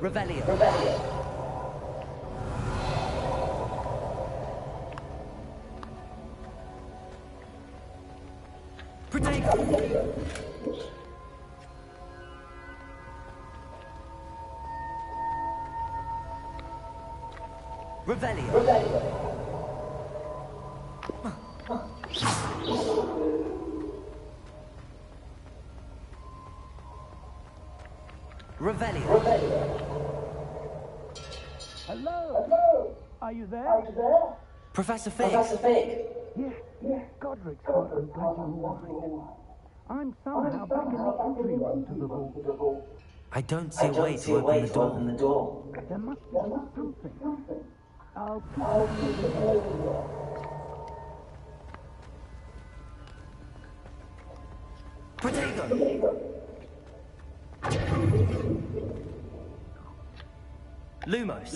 Revelio. Protego. Revelio. Revelio. Hello? Are you there? Professor Fig. Yeah. Godric's got me glad you're all right. I'm somehow back in the entry room to the vault. I don't see a way to open the door. There must be something. I'll keep looking everywhere. Protego. Lumos.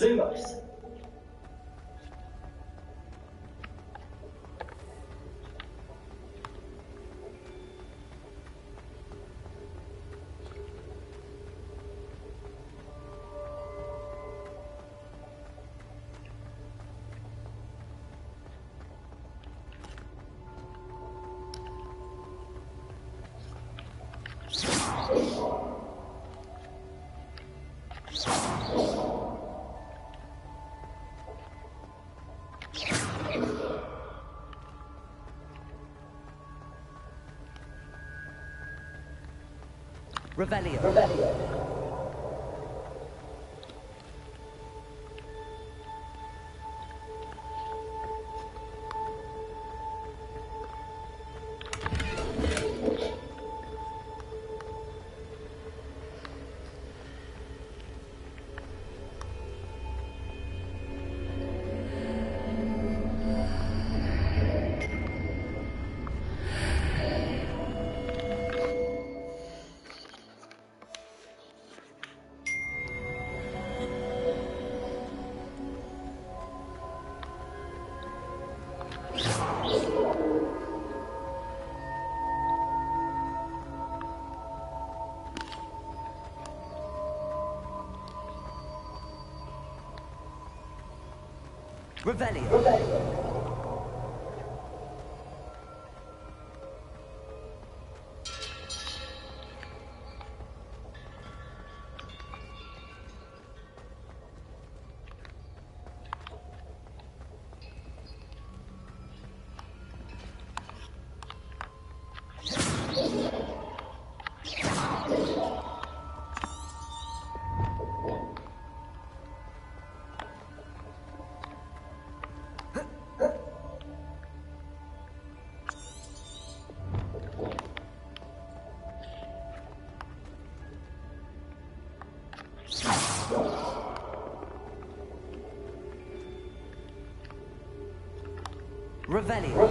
Revelio.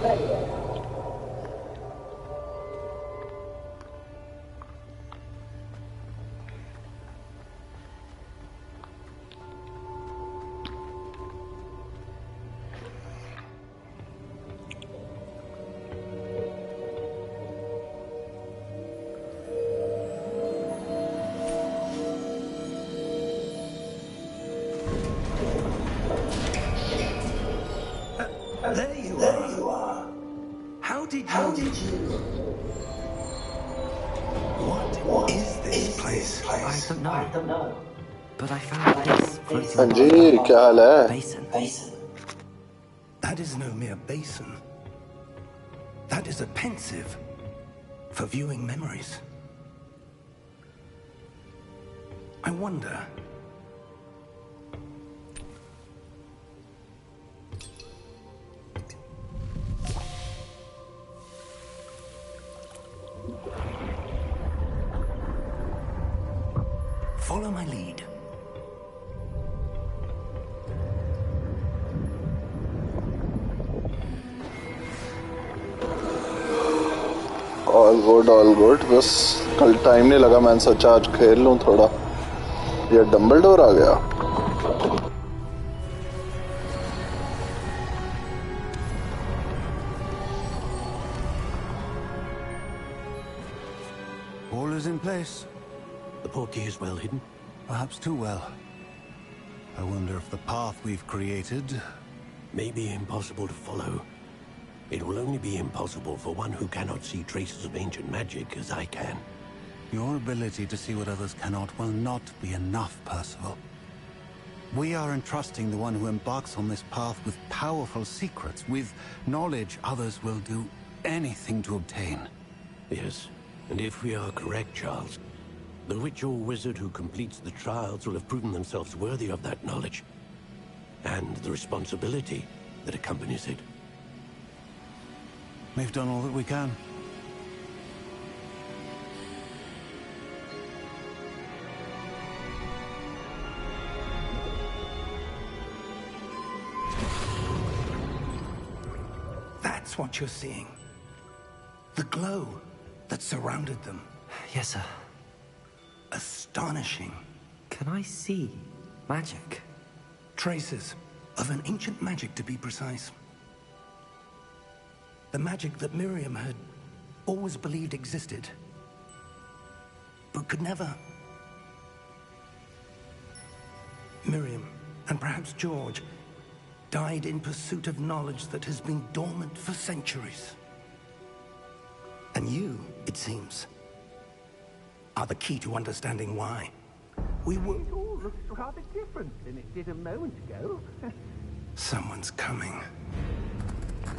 There you are. How did you... What is this place? I don't know. But I found this floating हाँ जी क्या हाल है? basin. That is no mere basin. That is a pensive for viewing memories. I wonder... Follow my lead. All good बस कल time नहीं लगा मैंने सोचा आज खेल लूं थोड़ा ये डम्बलडोर आ गया All is in place. The portkey is well hidden. Perhaps too well. I wonder if the path we've created may be impossible to follow. It will only be impossible for one who cannot see traces of ancient magic as I can. Your ability to see what others cannot will not be enough, Percival. We are entrusting the one who embarks on this path with powerful secrets, with knowledge others will do anything to obtain. Yes, and if we are correct, Charles, the witch or wizard who completes the trials will have proven themselves worthy of that knowledge, and the responsibility that accompanies it. We've done all that we can. That's what you're seeing. The glow that surrounded them. Yes, sir. Astonishing. Can I see magic? Traces of an ancient magic, to be precise. The magic that Miriam had always believed existed, but could never. Miriam, and perhaps George, died in pursuit of knowledge that has been dormant for centuries. And you, it seems, are the key to understanding why. We were... It all looks rather different than it did a moment ago. Someone's coming.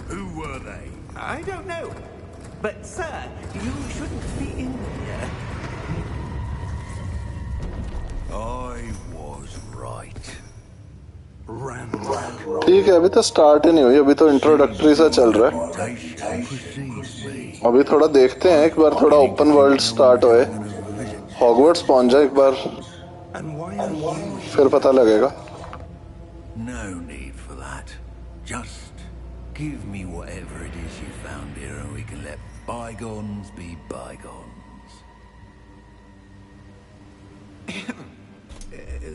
Who were they? I don't know. But, sir, you shouldn't be in here. I was right. ठीक है, अभी तो start ही नहीं हुई, अभी तो introductory सा चल रहा है. अभी थोड़ा देखते हैं, एक बार थोड़ा ओपन वर्ल्ड स्टार्ट होए, हॉगवर्ट्स पहुंच जाए एक बार, फिर पता लगेगा. No need for that. Just give me whatever it is you found here and we can let bygones be bygones.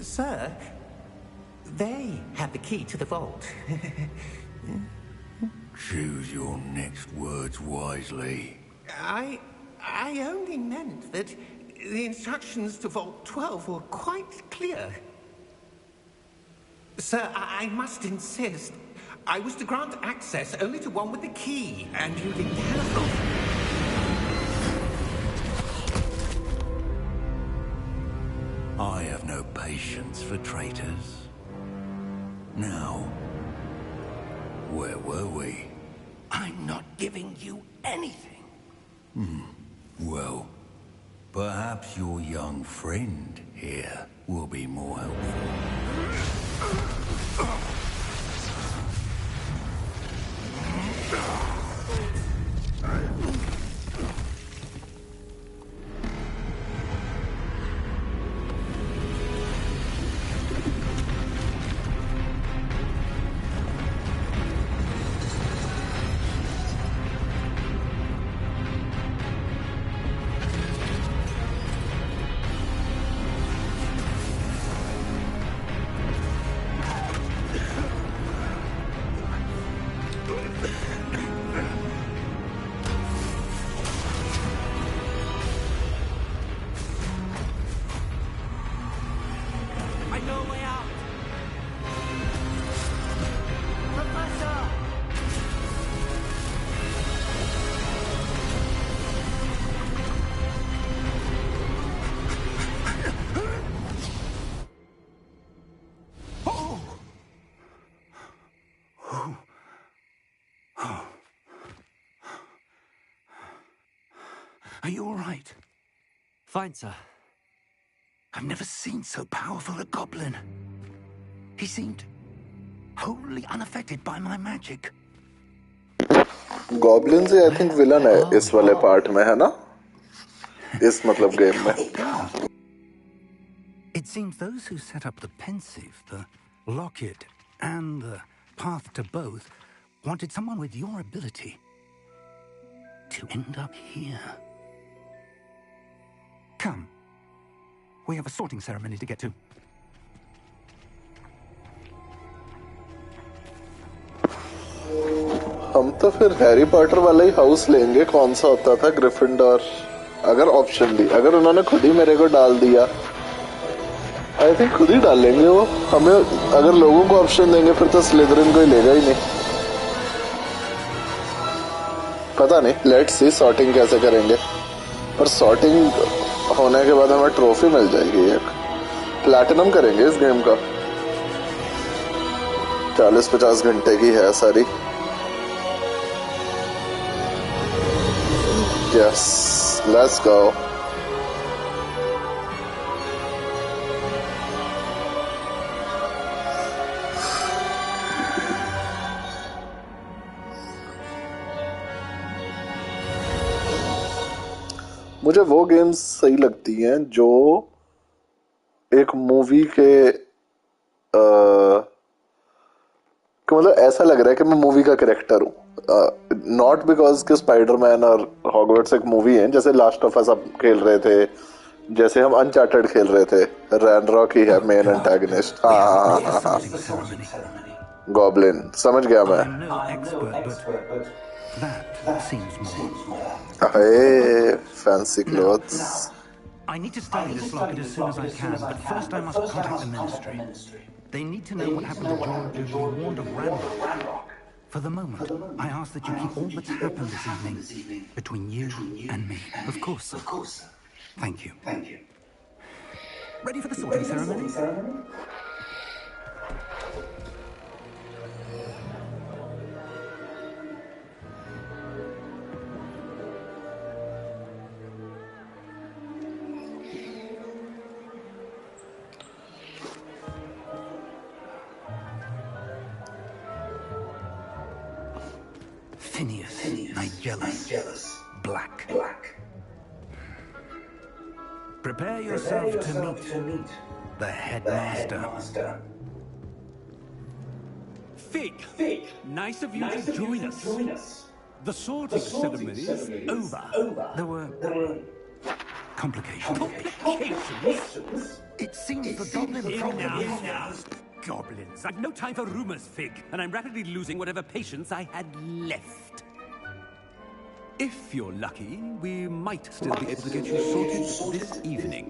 Sir, they have the key to the vault. Choose your next words wisely. I only meant that the instructions to Vault 12 were quite clear. Sir, I must insist. I was to grant access only to one with the key, and you didn't have. I have no patience for traitors. Now, where were we? I'm not giving you anything. Well, perhaps your young friend here will be more helpful. Are you all right? Fine, sir. I've never seen so powerful a goblin. He seemed wholly unaffected by my magic. Goblins he I think villain है इस वाले part में, है ना? इस मतलब game में. It seems those who set up the pensive, the locket, and the path to both wanted someone with your ability to end up here. Come. We have a sorting ceremony to get to. हम तो फिर Harry Potter वाला ही house लेंगे. कौन सा होता था? Gryffindor. अगर ऑप्शन दी, अगर उन्होंने खुद ही मेरे को डाल दिया आई थिंक खुद ही डाल लेंगे वो। हमें अगर लोगों को ऑप्शन देंगे फिर तो स्लिदरिन कोई लेगा ही नहीं। पता नहीं, लेट्स सी सॉर्टिंग कैसे करेंगे। पर सॉर्टिंग होने के बाद हमें ट्रॉफी मिल जाएगी, एक प्लैटिनम करेंगे इस गेम का। 40-50 घंटे की है सारी। Yes, let's go. मुझे वो गेम्स सही लगती हैं जो एक मूवी के मतलब ऐसा लग रहा है कि मैं मूवी का कैरेक्टर हूँ। नॉट बिकॉज कि स्पाइडरमैन और हॉगवर्ट्स एक मूवी है, जैसे लास्ट ऑफ अस आप खेल रहे थे, जैसे हम अनचार्टेड खेल रहे थे। रैनरॉक ही है मेन एंटागनिस्ट। हाँ, गॉब्लिन समझ गया मैं। Hey, fancy clothes. I need to study this locket as soon as I can, but first I must contact the Ministry. They need to know what happened to George and be warned of Ranrock. For the moment, I ask that you keep all that's happened this evening between you and me. Of course, sir. Thank you. Ready for the sorting ceremony? Phineas, Nigellus, Black. Prepare yourself to meet the headmaster. Fig, nice of you to join us. The sorting ceremony is over. There were complications. Complications? It seems the goblin problem Enough. Goblins. I've no time for rumors, Fig, and I'm rapidly losing whatever patience I had left. If you're lucky, we might still be able to get you sorted this evening.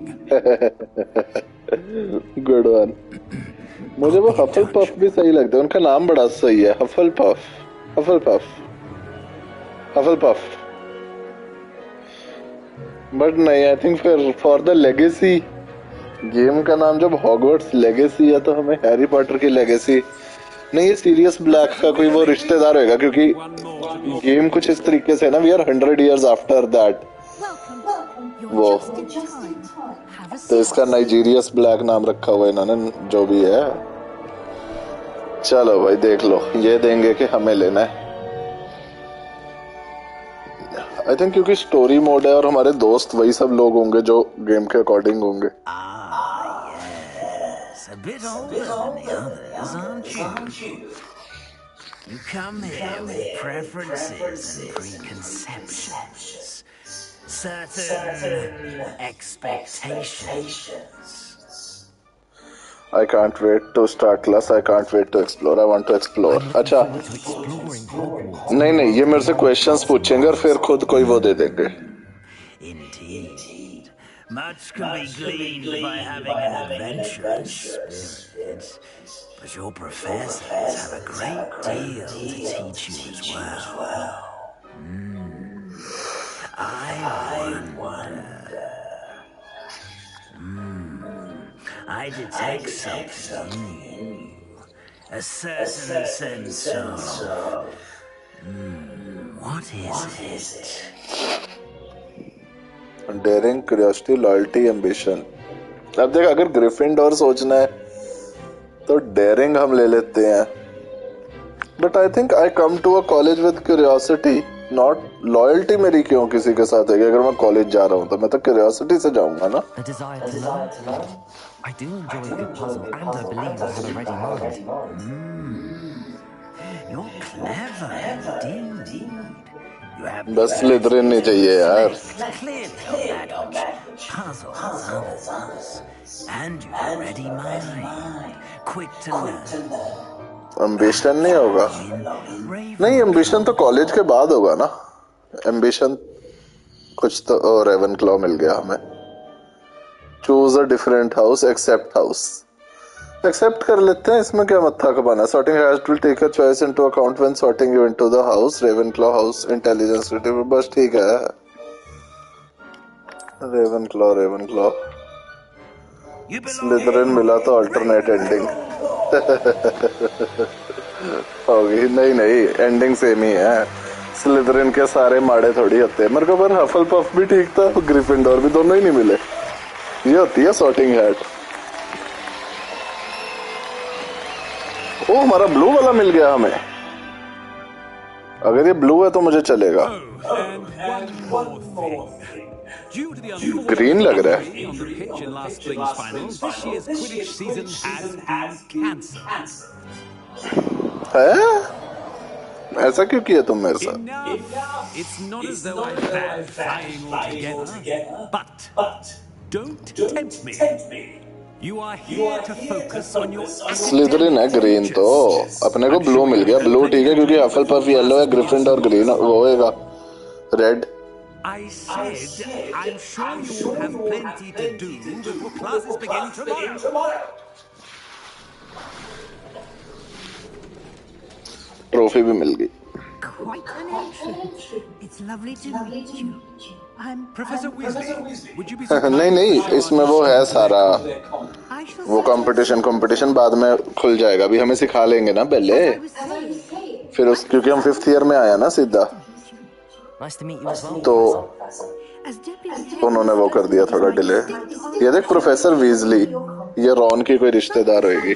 Good one. मुझे वो हफल puff भी सही लगता है, उनका नाम बड़ा सही है, हफल पफ। बट नहीं, I think for the legacy game का नाम जब हॉगवर्ट्स लेगेसी है तो हमें हैरी पॉटर की लेगेसी नहीं, ये सीरियस ब्लैक का कोई वो रिश्तेदार होगा, क्योंकि गेम कुछ इस तरीके से ना, we are 100 years after that वो। तो इसका नाइजीरियस ब्लैक नाम रखा हुआ है इन्होंने, जो भी है। चलो भाई देख लो, ये देंगे कि हमें लेना है। आई थिंक क्योंकि स्टोरी मोड है और हमारे दोस्त वही सब लोग होंगे जो गेम के अकॉर्डिंग होंगे। A bit older than the others, aren't you? You come here with preferences and preconceptions, certain expectations. I can't wait to start class. I can't wait to explore. I want to explore. अच्छा, नहीं, ये मेरे से questions पूछेंगे और फिर खुद कोई वो दे देंगे। Indeed. Much can be gleaned by having an adventurous spirit, but your professors have a great deal to teach you as well. I wonder. I detect something new, a certain sense of. What is it? Daring, curiosity, loyalty, ambition. अब देख, अगर Gryffindor सोचना है तो dairying हम ले लेते हैं, but I think I come to a college with curiosity, not loyalty. मेरी क्यों किसी के साथ है? अगर मैं कॉलेज जा रहा हूँ तो मैं तो क्यूरियोसिटी से जाऊंगा ना। I do enjoy a good puzzle, and I believe I have a ready mind. You're clever indeed. बस स्लिदरिन नहीं चाहिए यार। एम्बिशन नहीं होगा? नहीं, एम्बिशन तो कॉलेज के बाद होगा ना। एम्बिशन कुछ तो रेवेनक्लॉ मिल गया हमें। Choose a different house, accept house. Accept कर लेते हैं, इसमें क्या मत्था खपाना। Sorting has to take a choice into account when sorting you into the house, Ravenclaw house, intelligence, बस ठीक है। रेवनक्लॉ रेवनक्लॉ। स्लिदरिन मिला तो अल्टरनेट एंडिंग होगी। नहीं नहीं, एंडिंग सेम ही है। स्लिदरिन के सारे माड़े थोड़ी होते हैं। मेरे को पर हफल पफ भी ठीक था, ग्रिफिंडोर भी, दोनों ही नहीं मिले। ये होती है सॉर्टिंग हैट। ओ, हमारा ब्लू वाला मिल गया हमें। अगर ये ब्लू है तो मुझे चलेगा। ग्रीन लग रहा है। On the pitch in last spring's finals, this year's Quidditch season has been cancelled. है? ऐसा क्यों किया तुम मेरे साथ? Enough. It's not as though I've banned flying altogether, but don't tempt me. You are here to focus on your Slytherin है green, तो अपने को ब्लू मिल गया। ब्लू ठीक है क्योंकि हफल पफ येलो है, ग्रिफिंडोर ग्रीन वो होएगा red. I said, I'm sure you will have plenty to do before classes begin tomorrow. Trophy भी मिल गई। Quite an entrance. It's lovely to meet you. I'm Professor Weasley. Would you be नहीं नहीं, इसमें वो है सारा, वो कंपटीशन बाद में खुल जाएगा। अभी हमें सिखा लेंगे ना पहले, फिर उस, क्योंकि हम 5th ईयर में आया ना सीधा, Nice to meet you as well, तो Professor. उन्होंने वो कर दिया थोड़ा डिले। ये देख, प्रोफेसर वीजली, ये रॉन की कोई रिश्तेदार होगी।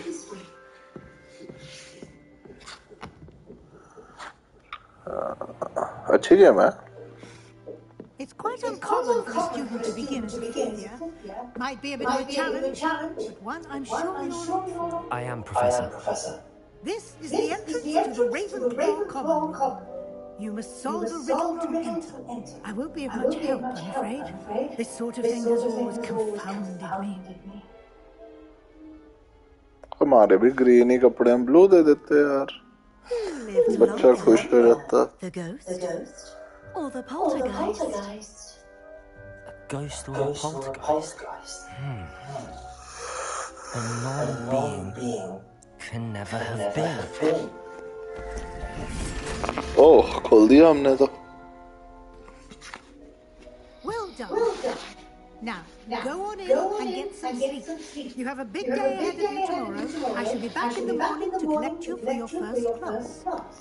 अच्छी गेम है। It's quite uncommon for a student to begin as a failure. Might be a bit of a challenge, but one I'm sure you're up for. I am, Professor. This is the entrance to the Ravenclaw Common. You must solve a riddle to enter. I won't be of much help, I'm afraid. This sort of thing has always confounded me. हमारे भी green ही कपड़े, हम blue दे देते यार, बच्चा खुश हो जाता। The ghost? Or the poltergeist? A ghost or a poltergeist? A non-being can never have been. ओह, खोल दिया हमने तो। Well done. Now, go on in and get some sleep. You have a big day ahead of you tomorrow. I shall be back in the morning to collect you for your first class.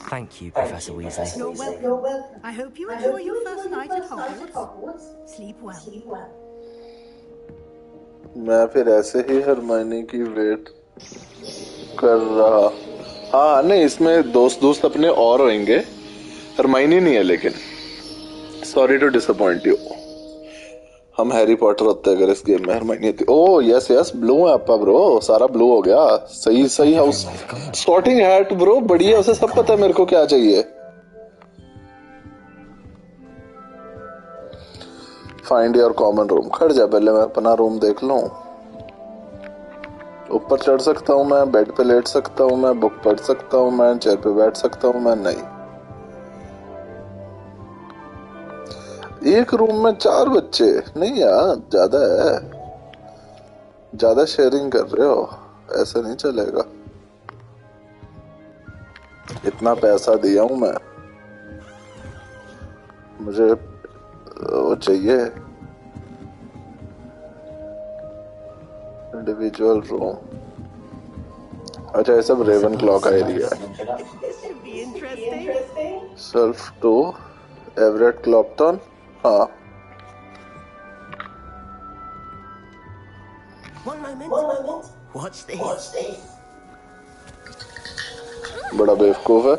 Thank you, Professor Weasley. You're welcome. I hope you enjoy your first night at Hogwarts. Sleep well. मैं फिर ऐसे ही Hermione की wait कर रहा। हाँ नहीं, इसमें दोस्त अपने और होंगे, हरमाइनी नहीं है। लेकिन सॉरी टू डिसअपॉइंट यू, हम हैरी पॉटर होते अगर इस गेम में हरमाइनी होती। ओह यस ब्लू है आपका ब्रो, सारा ब्लू हो गया। सही हाउस, सॉर्टिंग हैट ब्रो, बढ़िया। उसे सब पता है मेरे को क्या चाहिए। Find your common room. खड़ जा, पहले मैं अपना रूम देख लूं। ऊपर चढ़ सकता हूँ मैं, बेड पे लेट सकता हूँ मैं, बुक पढ़ सकता हूँ मैं, चेयर पे बैठ सकता हूँ मैं। नहीं, एक रूम में 4 बच्चे नहीं यार, ज्यादा है। ज्यादा शेयरिंग कर रहे हो, ऐसा नहीं चलेगा। इतना पैसा दिया हूं मैं, मुझे वो चाहिए इंडिविजुअल रूम। अच्छा, ये सब रेवनक्लॉ का एरिया है। Self to Everett Clopton. हाँ, One moment. Watch this. बड़ा बेवकूफ है।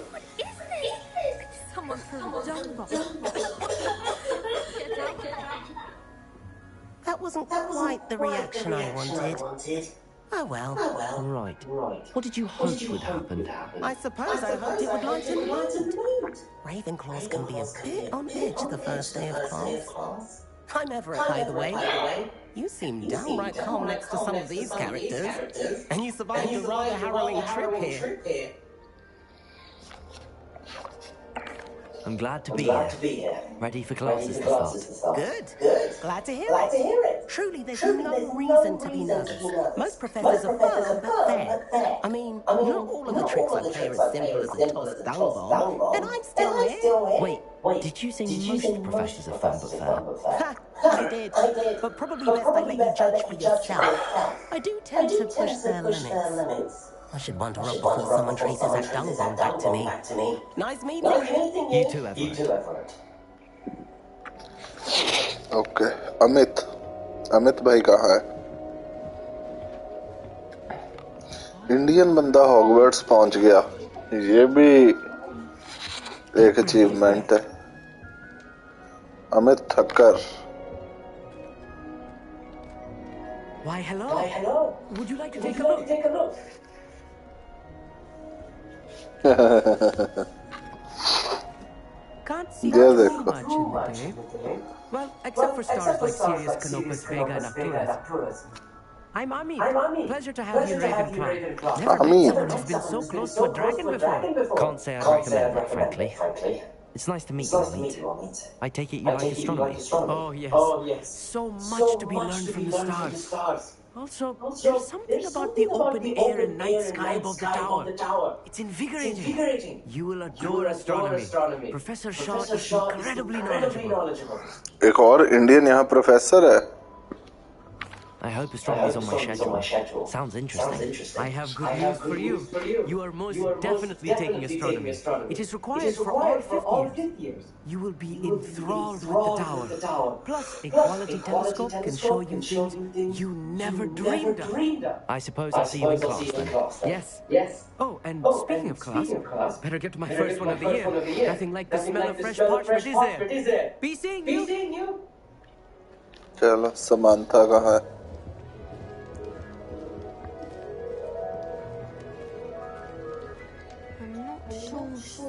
Someone threw a dump. That wasn't quite the reaction I wanted. Oh well. Right. What did you hope would happen? I suppose I hoped it would lighten the mood. Ravenclaws can be a bit on edge the first day of class. I'm Everett, by the way. You seem downright calm next to some of these characters. And you survived a rather harrowing trip here. I'm glad to be here. Ready for classes to start. Good. Glad to hear it. Truly, there's no reason to be nervous. Most professors are firm but fair. I mean, not all of the tricks I play are as simple as a tossed dung bomb, and I'm still here. Wait, did you say most professors are firm but fair? Ha! I did. But probably best I let you judge for yourself. I do tend to push their limits. I should wander off before someone traces that dung bomb back to me. Nice meeting you. You too, Everett. Okay Amit भाई कहाँ है? Indian बंदा Hogwarts पहुंच गया, ये भी एक achievement है। Amit Thakkar. Why, hello. Would you like to take a look? Can't see too much in the day. Well, except for stars like Sirius, Canopus, Vega, and Arcturus. I'm Amit. Pleasure to have you in Ravenclaw. Never met someone who's been so close to a dragon before. Can't say I'd recommend that, frankly. It's nice to meet you, Amit. I take it you like astronomy? Oh, yes. So much to be learned from the stars. Also, there's something about the open air and night sky above the tower. It's invigorating. You will adore astronomy. Professor Shaw is incredibly knowledgeable. एक और Indian यहाँ professor है। I hope astronomy is on my schedule. Sounds interesting. I have good news for you. You are most definitely taking astronomy. It is required for all fifth years. You will be enthralled with the tower. Plus, a quality telescope can show you things you never dreamed of. I suppose I'll see you in class then. Yes. Oh, and speaking of class, better get to my first one of the year. Nothing like the smell of fresh parchment, is there? Be seeing you. चलो, Samantha कहाँ है?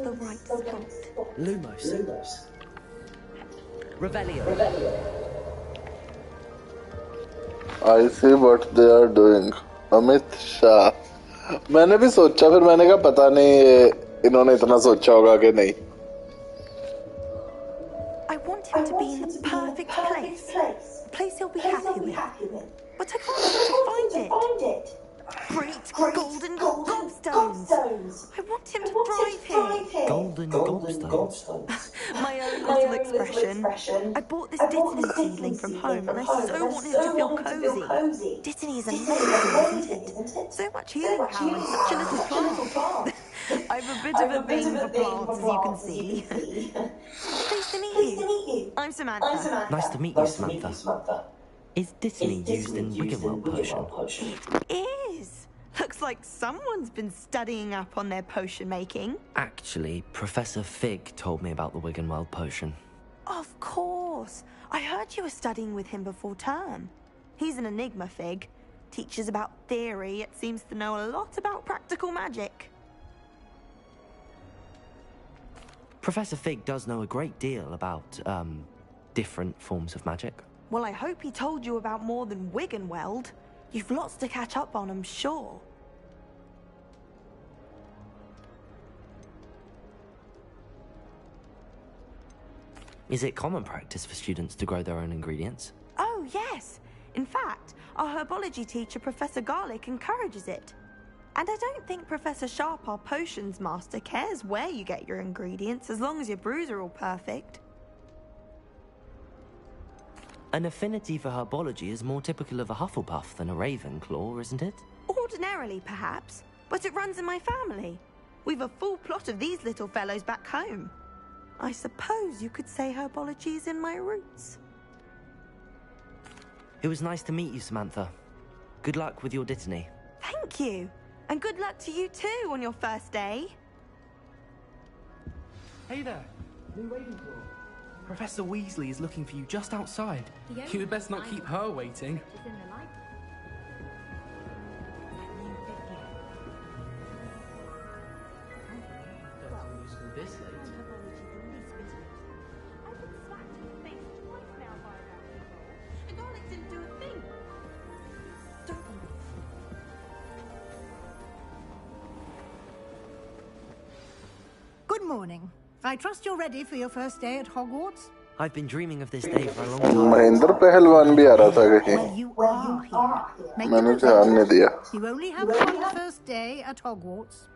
The right spot. Lumos. Revelio. I see what they are doing. Amit Shah. मैंने भी सोचा, फिर मैंने कहा पता नहीं इन्होंने इतना सोचा होगा कि नहीं। I want him to be in the perfect place. A place he'll be happy with. But I can't seem to find it. Great golden gobstones! I want him to thrive here. Golden gobstones? My own little expression. I bought this Dittany seedling from home and I so want him to feel cozy. Dittany is amazing, isn't it? So much healing power in such a little plant. I've a bit of a thing for plants, as you can see. Pleased to meet you. I'm Samantha. Nice to meet you, Samantha. Is Dittany used in Wiggenweld potion? It is. Looks like someone's been studying up on their potion making. Actually, Professor Fig told me about the Wiggenweld potion. Of course. I heard you were studying with him before term. He's an enigma, Fig. Teaches about theory, yet seems to know a lot about practical magic. Professor Fig does know a great deal about, different forms of magic. Well, I hope he told you about more than Wiggenweld. You've lots to catch up on, I'm sure. Is it common practice for students to grow their own ingredients? Oh, yes. In fact, our herbology teacher, Professor Garlick, encourages it. And I don't think Professor Sharp, our potions master, cares where you get your ingredients, as long as your brews are all perfect. An affinity for herbology is more typical of a Hufflepuff than a Ravenclaw, isn't it? Ordinarily, perhaps, but it runs in my family. We've a full plot of these little fellows back home. I suppose you could say herbology is in my roots. It was nice to meet you, Samantha. Good luck with your Dittany. Thank you. And good luck to you too on your first day. Hey there. New Ravenclaw. Professor Weasley is looking for you just outside. You had best not keep her waiting. This late. Good morning. I trust you're ready for your first day at Hogwarts? I've been dreaming of this day for a long time. Mahendra पहलवान भी आ रहा था कहीं. Well, you are here. Make the मैंने most ध्यान of नहीं it. दिया. You only have one first day at Hogwarts.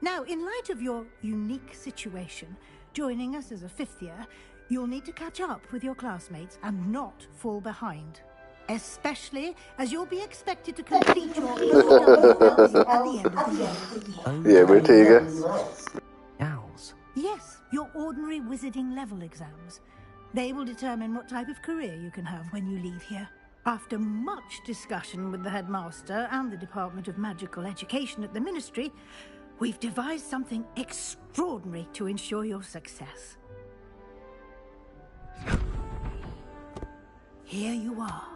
Now, in light of your unique situation, joining us as a fifth year, you'll need to catch up with your classmates and not fall behind. Especially as you'll be expected to complete your OWLs at the end of the year. ये भी ठीक है. Owls? Yes, your ordinary wizarding level exams. They will determine what type of career you can have when you leave here. After much discussion with the headmaster and the Department of Magical Education at the Ministry, we've devised something extraordinary to ensure your success. Here you are.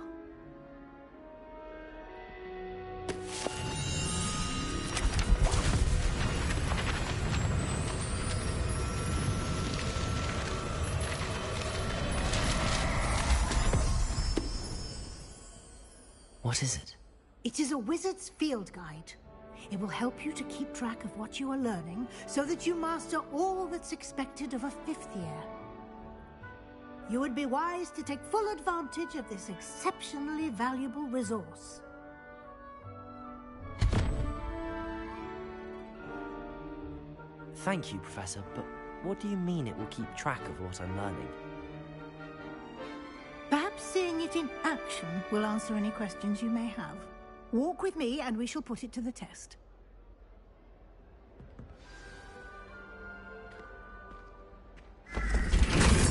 What is it? It is a wizard's field guide. It will help you to keep track of what you are learning so that you master all that's expected of a fifth year. You would be wise to take full advantage of this exceptionally valuable resource. Thank you, Professor, but what do you mean it will keep track of what I'm learning? Perhaps seeing it in action will answer any questions you may have. Walk with me and we shall put it to the test.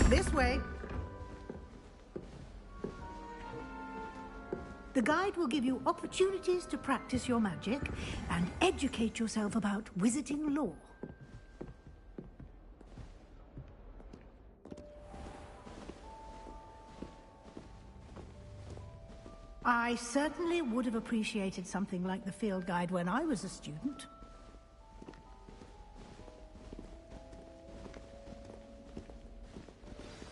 This way. The guide will give you opportunities to practice your magic and educate yourself about wizarding lore. I certainly would have appreciated something like the field guide when I was a student.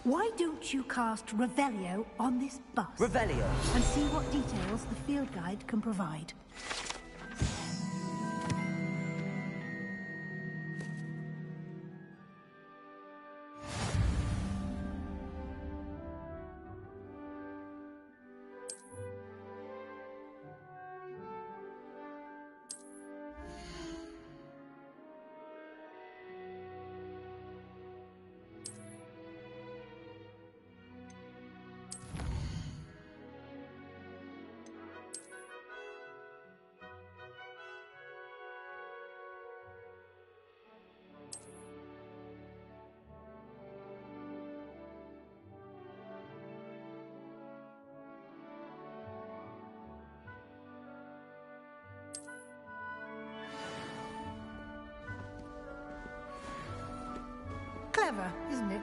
Why don't you cast Revelio on this bus? Revelio? And see what details the field guide can provide. Clever, isn't it?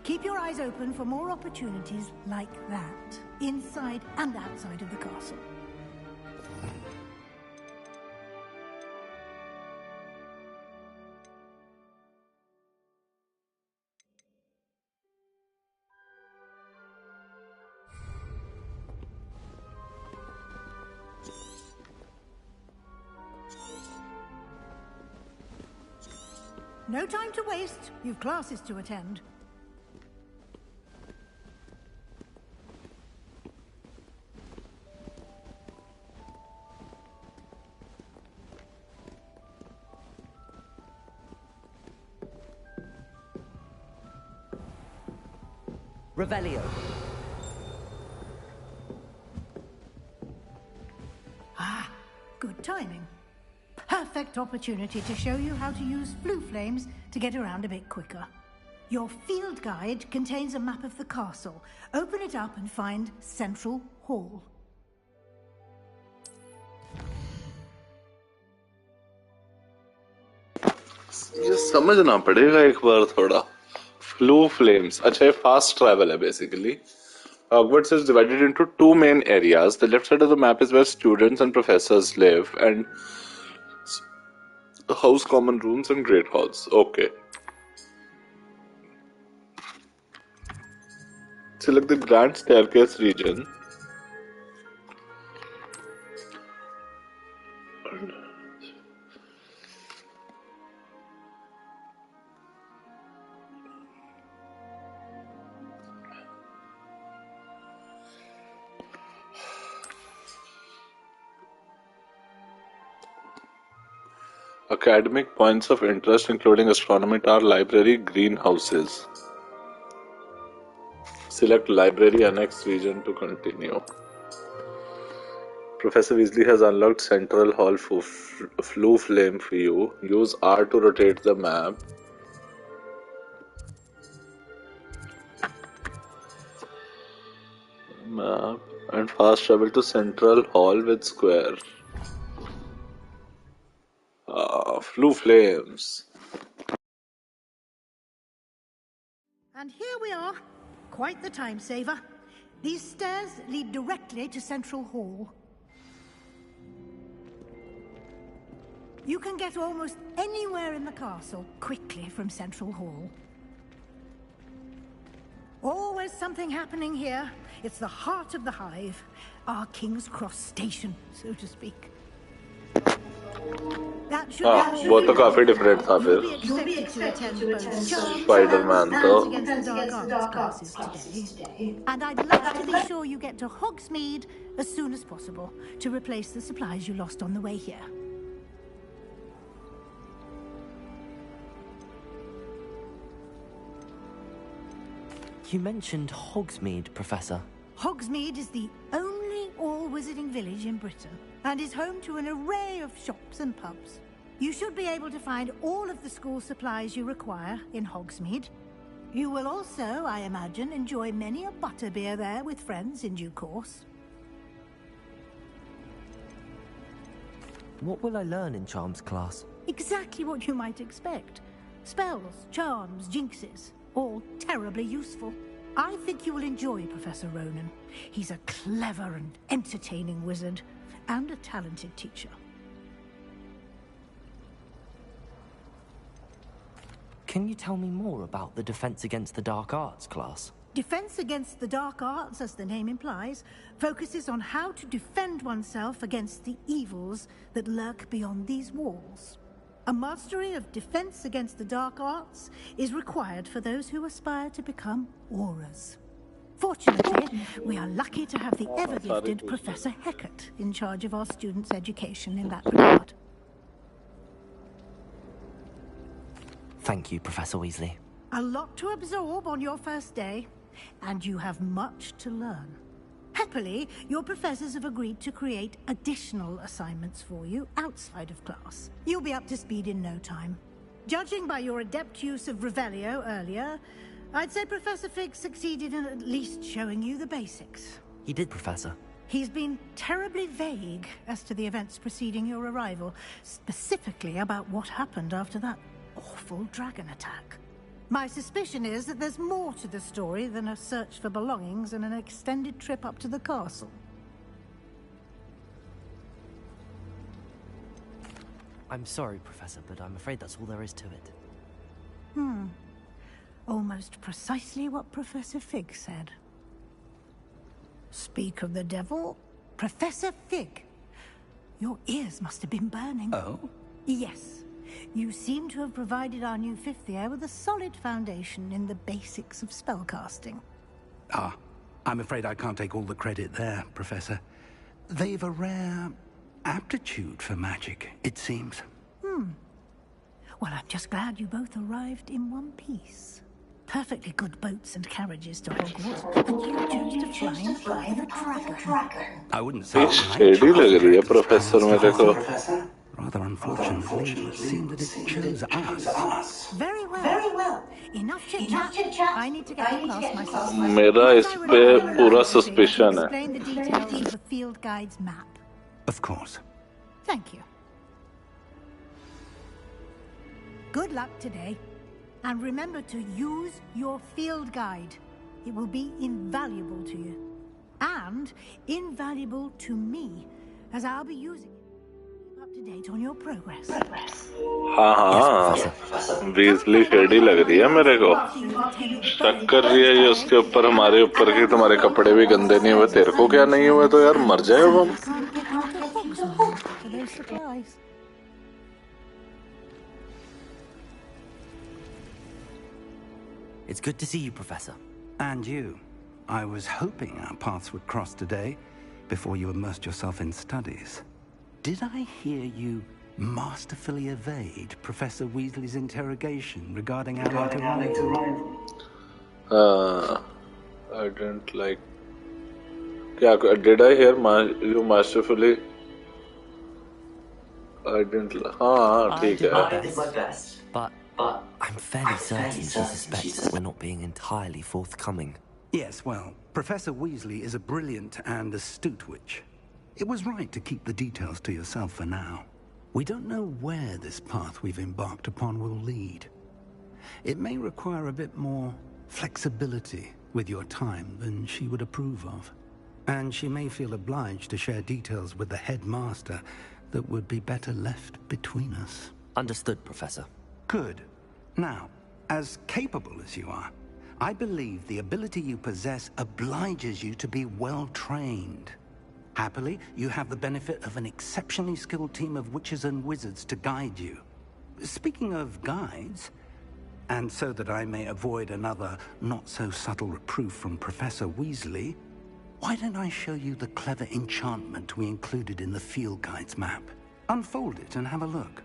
Keep your eyes open for more opportunities like that, inside and outside of the castle. No time to waste. You've classes to attend. Revelio. Ah, good timing. Perfect opportunity to show you how to use flue flames to get around a bit quicker. Your field guide contains a map of the castle. Open it up and find Central Hall. ये समझना पड़ेगा एक बार थोड़ा. Flue flames. अच्छा, fast travel है basically. Hogwarts is divided into two main areas. The left side of the map is where students and professors live, and the house common rooms and great halls. Okay. Select the grand staircase region. Academic points of interest including astronomy, tower, library, greenhouses. Select library annex region to continue. Professor Weasley has unlocked Central Hall Floo Flame for you. Use R to rotate the map. And fast travel to Central Hall with Square. Floo Flames. And here we are. Quite the time saver. These stairs lead directly to Central Hall. You can get almost anywhere in the castle quickly from Central Hall. Always something happening here. It's the heart of the Hive. Our King's Cross station, so to speak. वो तो काफी different था फिर. Spider-Man तो. And I'd love to be sure you get to Hogsmeade as soon as possible to replace the supplies you lost on the way here. You mentioned Hogsmeade, Professor. Hogsmeade is the only all-wizarding village in Britain and is home to an array of shops and pubs. You should be able to find all of the school supplies you require in Hogsmeade. You will also, I imagine, enjoy many a butterbeer there with friends in due course. What will I learn in Charms class? Exactly what you might expect. Spells, charms, jinxes, all terribly useful. I think you will enjoy Professor Ronan. He's a clever and entertaining wizard, and a talented teacher. Can you tell me more about the Defense Against the Dark Arts class? Defense Against the Dark Arts, as the name implies, focuses on how to defend oneself against the evils that lurk beyond these walls. A mastery of Defense Against the Dark Arts is required for those who aspire to become Aurors. Fortunately, we are lucky to have the ever-gifted Professor Hecat in charge of our students' education in that regard. Thank you, Professor Weasley. A lot to absorb on your first day, and you have much to learn. Happily, your professors have agreed to create additional assignments for you outside of class. You'll be up to speed in no time. Judging by your adept use of Revelio earlier, I'd say Professor Fig succeeded in at least showing you the basics. He did, Professor. He's been terribly vague as to the events preceding your arrival, specifically about what happened after that awful dragon attack. My suspicion is that there's more to the story than a search for belongings and an extended trip up to the castle. I'm sorry, Professor, but I'm afraid that's all there is to it. Almost precisely what Professor Fig said. Speak of the devil, Professor Fig. Your ears must have been burning. Oh? Yes. You seem to have provided our new fifth year with a solid foundation in the basics of spellcasting. Ah, I'm afraid I can't take all the credit there, Professor. They've a rare aptitude for magic, it seems. Well, I'm just glad you both arrived in one piece. Perfectly good boats and carriages to Hogwarts, and you chose to fly in a dragon. I wouldn't say shady लग रही है professor मेरे को. Rather unfortunately, it seemed that it chose us. Very well. Enough chit-chat. I need to get to class myself. मेरा इस पे पूरा suspicion है. Explain the details of the field guide's map. Of course. Thank you. Good luck today. And remember to use your field guide. It will be invaluable to you. And invaluable to me, as I'll be using it up to date on your progress. हाँ Weasley shady लग रही है मेरे को. शक कर रही है ये उसके ऊपर, हमारे ऊपर कि तुम्हारे कपड़े भी गंदे नहीं हुए. तेरे को क्या नहीं हुए तो यार मर जाए वो. It's good to see you, Professor. And you. I was hoping our paths would cross today, before you immersed yourself in studies. Did I hear you masterfully evade Professor Weasley's interrogation regarding our late arrival. I didn't like. Did I hear you masterfully? I didn't. I did my best, but I'm fairly certain she suspects that we're not being entirely forthcoming. Yes, well, Professor Weasley is a brilliant and astute witch. It was right to keep the details to yourself for now. We don't know where this path we've embarked upon will lead. It may require a bit more flexibility with your time than she would approve of. And she may feel obliged to share details with the headmaster that would be better left between us. Understood, Professor. Good. Now, as capable as you are, I believe the ability you possess obliges you to be well trained. Happily, you have the benefit of an exceptionally skilled team of witches and wizards to guide you. Speaking of guides, and so that I may avoid another not-so-subtle reproof from Professor Weasley, why don't I show you the clever enchantment we included in the field guide's map? Unfold it and have a look.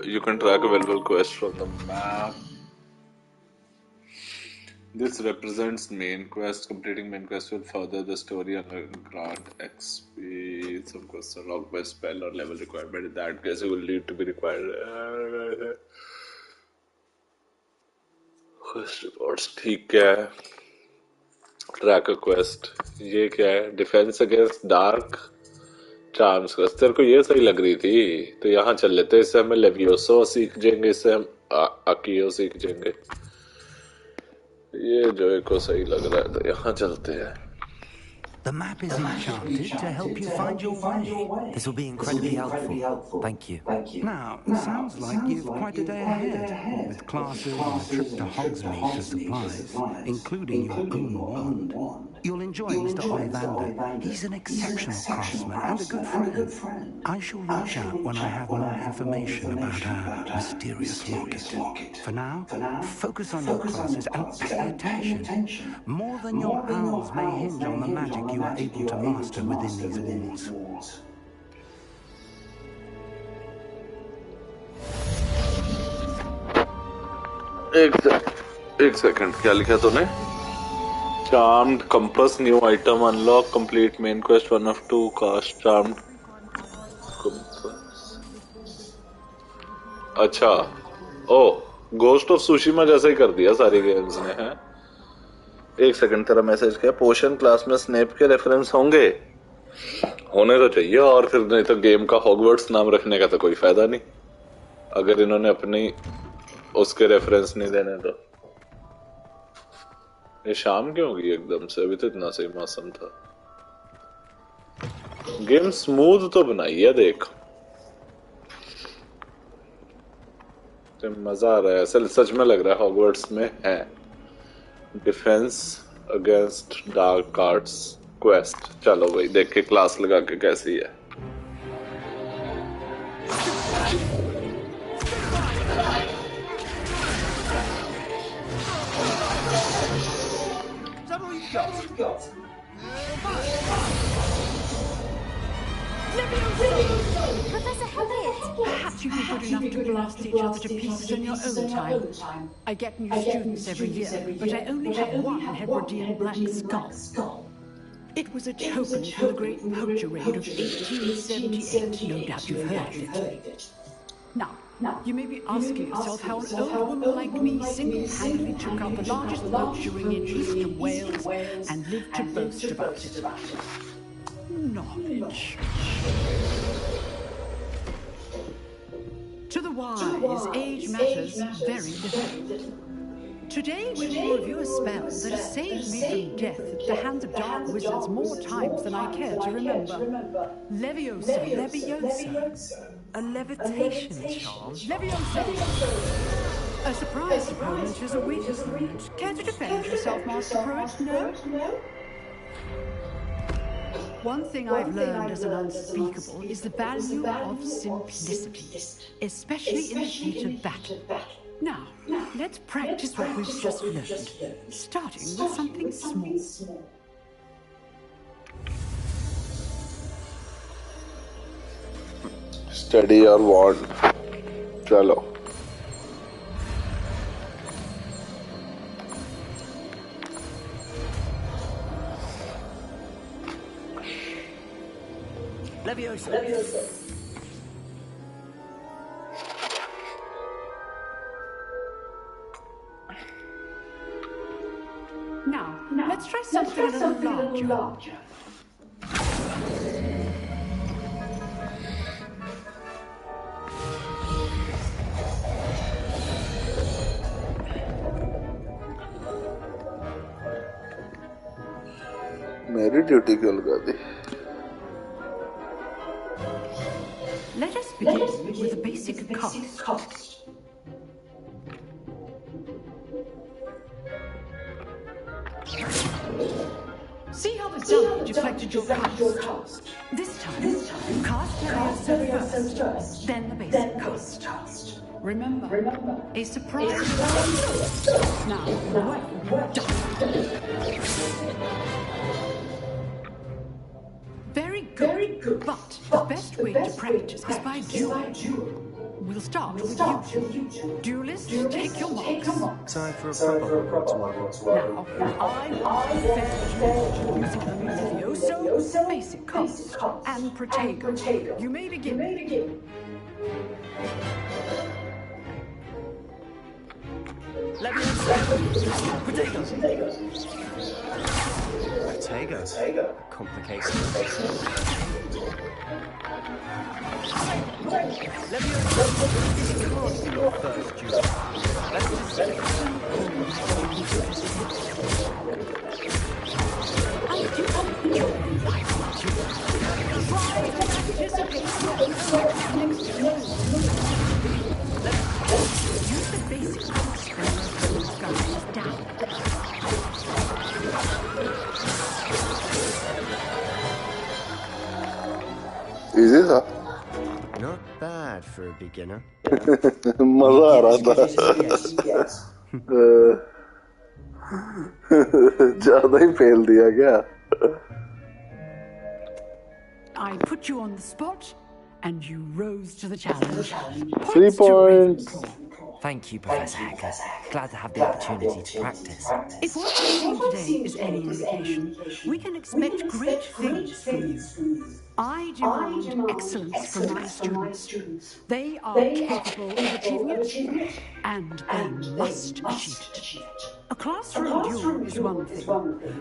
You can track available quests from the map. This represents main quest. Completing main quest will further the story and grant XP. Some quests are locked by spell or level requirement. In that case, it will need to be required. Quest reports. ठीक है. Tracker quest. ये क्या है? Defense against dark charms quest. तेरे को ये सही लग रही थी. तो यहाँ चल लेते. इससे हमें लेवियोसो सीख जाएंगे. इससे हम अकियो सीख जाएंगे. ये जो को सही लग रहा है तो यहाँ चलते हैं. The map is enchanted to help you find your way. This will be incredibly helpful. Thank you. Now, it sounds like you've quite a day ahead, with classes and a trip to Hogsmeade for supplies, including your own wand. You'll enjoy Mr. Ollivander. He's an exceptional craftsman and a good friend. I shall reach out when I have more information about our mysterious locket. For now, focus on your classes and pay attention. More than your owls may hinge on the magic you are able to master within these walls. एक second क्या लिखा तूने? Charmed compass, new item unlock, complete main quest 1 of 2, cast charmed compass. अच्छा, ओह Ghost of Tsushima जैसा ही कर दिया सारी games ने हैं. एक सेकंड तेरा मैसेज क्या? पोशन क्लास में स्नेप के रेफरेंस होंगे? होने तो चाहिए, और फिर नहीं तो गेम का हॉगवर्ट्स नाम रखने का तो कोई फायदा नहीं अगर इन्होंने अपनी उसके रेफरेंस नहीं देने. तो ये शाम क्यों होगी एकदम से? अभी तो इतना सही मौसम था. गेम स्मूथ तो बनाई है देख. तो मजा आ रहा है. ऐसा सच में लग रहा है हॉगवर्ट्स में है. Defence against dark arts quest. चलो भाई देख के क्लास लगा के कैसी है. Professor Hagrid! Perhaps you'd be good enough to blast each other to pieces in your own time. I get new students every year, but I only have one Hebridean black skull. It was a token for the Great Poacher Raid of 1878. No doubt you've heard of it. Now, you may be asking yourself how an old woman like me single-handedly took out the largest poacher ring in eastern Wales and lived to boast about it. Knowledge. To the wise, age matters very little. Today we will review a spell that has saved me from death at the hands of dark wizards more times than I care to remember. Leviosa. A levitation charm? Leviosa! A surprise opponent is a weak opponent. Care to defend yourself, Master Pruitt? No? One thing I've learned as an unspeakable is the value of simplicity, especially in the heat of battle. Now, let's practice what we've just learned, starting with something small. Study your wand. Chalo. Leviosa. Now, let's try something a little larger. मेरी duty क्यों लगा दी? Let us begin with a basic cast. See how the dummy deflected your cast? This time, cast Leviosa first, then the basic cast. Remember, a surprise. Now, well done. Very good. But the best way to practice is by duel. We'll start with you. Duelists, take your marks. Time for a proper Now, I defend you using only Levioso, basic cast, and Protego. You may begin. Protego. Complicated. Leviosa, it can't be your first duel. Use the basic cast when your gun is down. Easy था. Not bad for a beginner. मजा आ रहा था. ज़्यादा ही fail दिया क्या? I put you on the spot, and you rose to the challenge. 3 points. Thank you, Professor Hecker. Glad to have the opportunity to practice. If what you've seen today is any indication, we can expect great things from you. I demand excellence from my students. They are capable of achieving it, and they must achieve it. A classroom duel is one thing,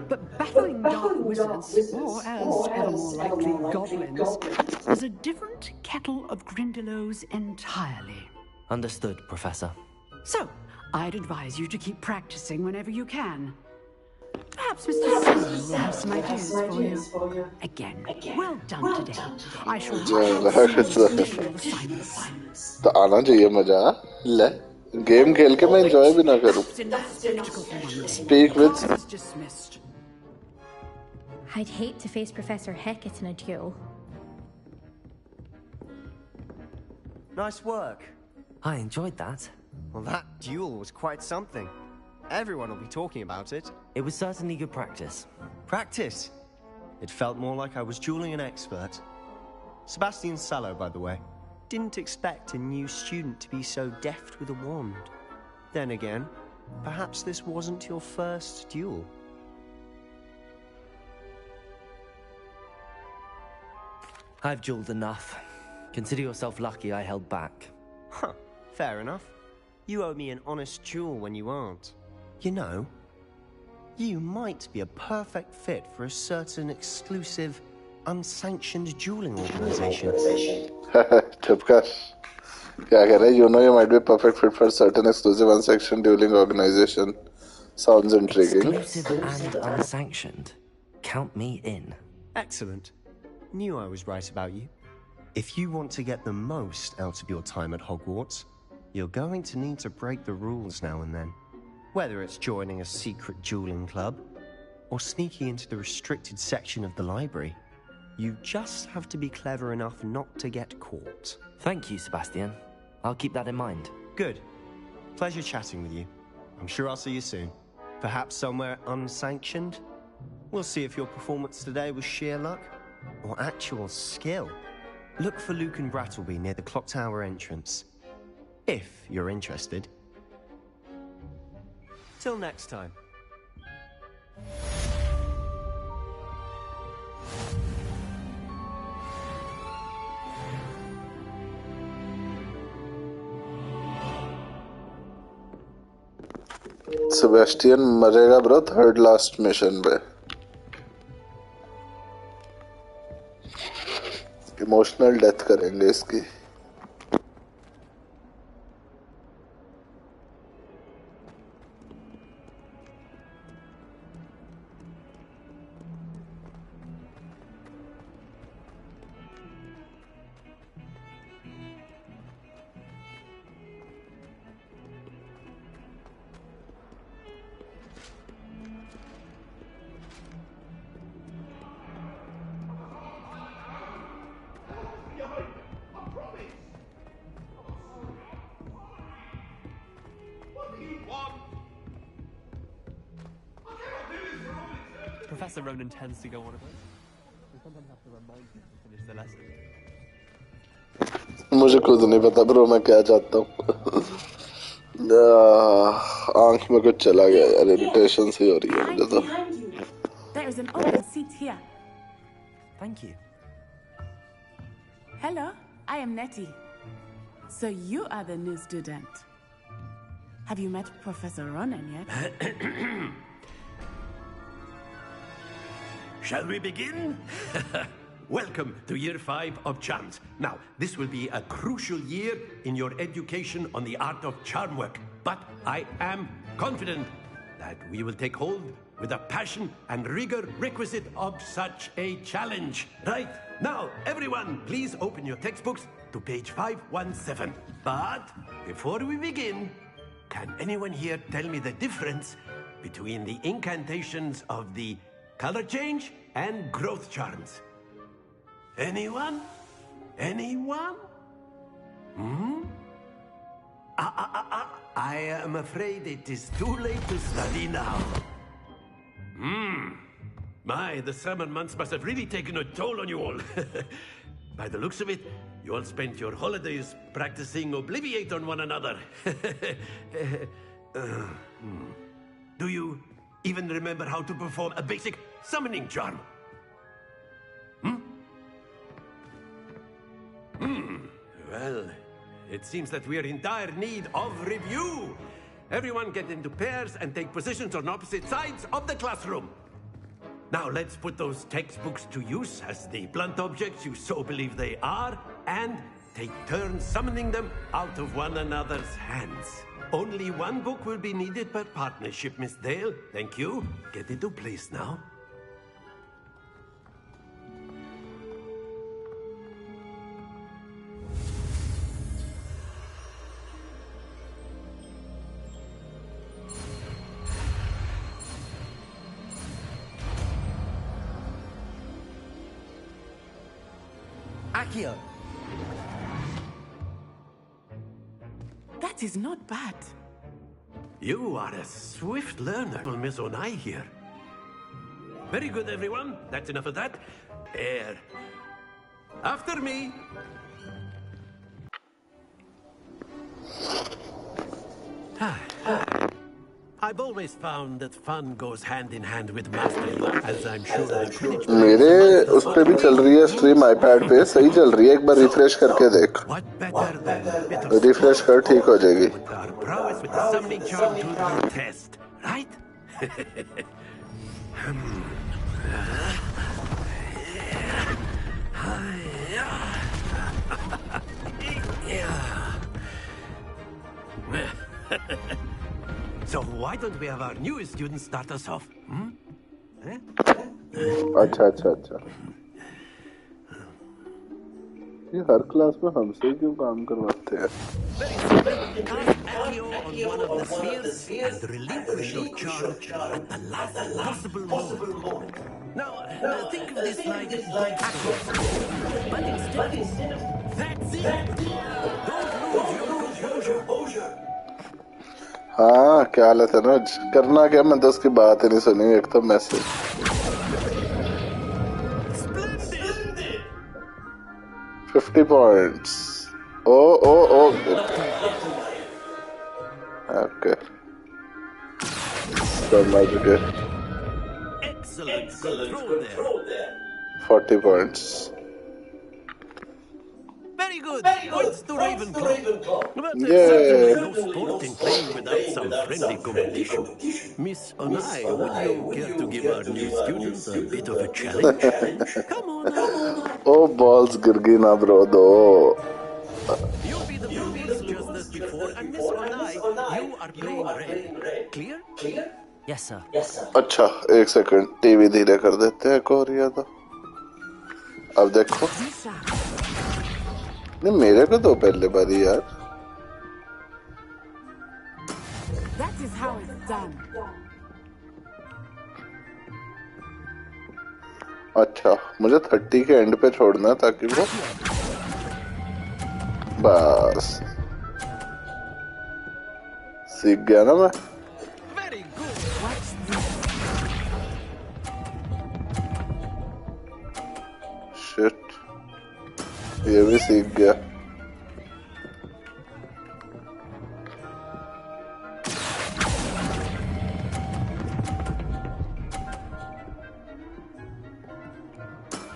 but battling dark wizards, or as ever more likely, goblins, is a different kettle of Grindylows entirely. Understood, Professor. So, I'd advise you to keep practicing whenever you can. Perhaps Mr. Simon will have some ideas for you. Again, well done today. I shall additional assignments. तो आना चाहिए मजा. ले game खेल के मैं enjoy भी ना करूं. Speak with. I'd hate to face Professor Hecat in a duel. Nice work. I enjoyed that. Well, that duel was quite something. Everyone will be talking about it. It was certainly good practice. Practice? It felt more like I was dueling an expert. Sebastian Sallow, by the way. Didn't expect a new student to be so deft with a wand. Then again, perhaps this wasn't your first duel. I've dueled enough. Consider yourself lucky I held back. Huh, fair enough. You owe me an honest duel when you aren't. You know, you might be a perfect fit for a certain exclusive, unsanctioned dueling organization. Chupkas. क्या कह रहे? You know you might be a perfect fit for a certain exclusive, unsanctioned dueling organization. Sounds intriguing. Exclusive and unsanctioned. Count me in. Excellent. Knew I was right about you. If you want to get the most out of your time at Hogwarts, you're going to need to break the rules now and then. Whether it's joining a secret dueling club, or sneaking into the restricted section of the library, you just have to be clever enough not to get caught. Thank you, Sebastian. I'll keep that in mind. Good. Pleasure chatting with you. I'm sure I'll see you soon. Perhaps somewhere unsanctioned? We'll see if your performance today was sheer luck or actual skill. Look for Luke and Brattleby near the clock tower entrance. If you're interested. Till next time. Sebastian मरेगा bro third last mission पे. Emotional death करेंगे इसकी. Professor Ronan tends to go on a bit. We sometimes have to remind him to finish the lesson. मुझे खुद नहीं पता bro मैं क्या चाहता हूँ. आंख में कुछ चला गया यार. इरिटेशन सी हो रही है मुझे तो. There is an open seat here. Thank you. Hello, I am Nettie. So you are the new student. Have you met Professor Ronan yet? Shall we begin? Welcome to Year 5 of Charms. Now, this will be a crucial year in your education on the art of charm work. But I am confident that we will take hold with the passion and rigor requisite of such a challenge. Right, now, everyone, please open your textbooks to page 517. But before we begin, can anyone here tell me the difference between the incantations of the color change and growth charms? Anyone? Anyone? I am afraid it is too late to study now. My, the summer months must have really taken a toll on you all. By the looks of it, you all spent your holidays practicing Obliviate on one another. Do you even remember how to perform a basic summoning charm? Well, it seems that we are in dire need of review. Everyone get into pairs and take positions on opposite sides of the classroom. Now let's put those textbooks to use as the blunt objects you so believe they are, and take turns summoning them out of one another's hands. Only one book will be needed per partnership, Miss Dale. Thank you. Get into place now. Accio. That is not bad. You are a swift learner, Miss Onai here. Very good, everyone. That's enough of that. Air. After me. I've always found that fun goes hand in hand with mastery, as I'm sure the Quidditch मेरे उस पे भी चल रही है stream iPad पे. सही चल रही है. एक बार रिफ्रेश करके देख. रिफ्रेश कर ठीक हो जाएगी. our prowess with the summoning charm to the test, right? So why don't we have our newest student start us off? अच्छा अच्छा अच्छा. ये हर क्लास में हमसे क्यों काम करवाते हैं? Cast Accio on one of the spheres and relinquish your charm at the last possible moment. Now, think of this like Accio, but instead of that's it. Don't lose your composure. हाँ क्या हाल है तनुज करना क्या मैं तो उसकी बात ही नहीं सुनी एक तो मैसेज 50 points ओ ओके समझ गए Excellent. Good throw there. 40 points Very good. Points to Ravenclaw. But there's Yay. certainly no sport in playing without some friendly competition. Miss Onai, would you care to give our new student a bit of a challenge? Come on now. Oh balls गिर गई ना bro दो You'll be the police just as before, and Miss Onai, you are playing red. Clear? Yes, sir. अच्छा एक second TV धीरे कर देते हैं को रिया तो अब देखो नहीं मेरे को तो पहले बारी यार That is how it's done. अच्छा मुझे 30 के एंड पे छोड़ना है ताकि वो बस सीख गया ना मैं शिट ये भी सीख गया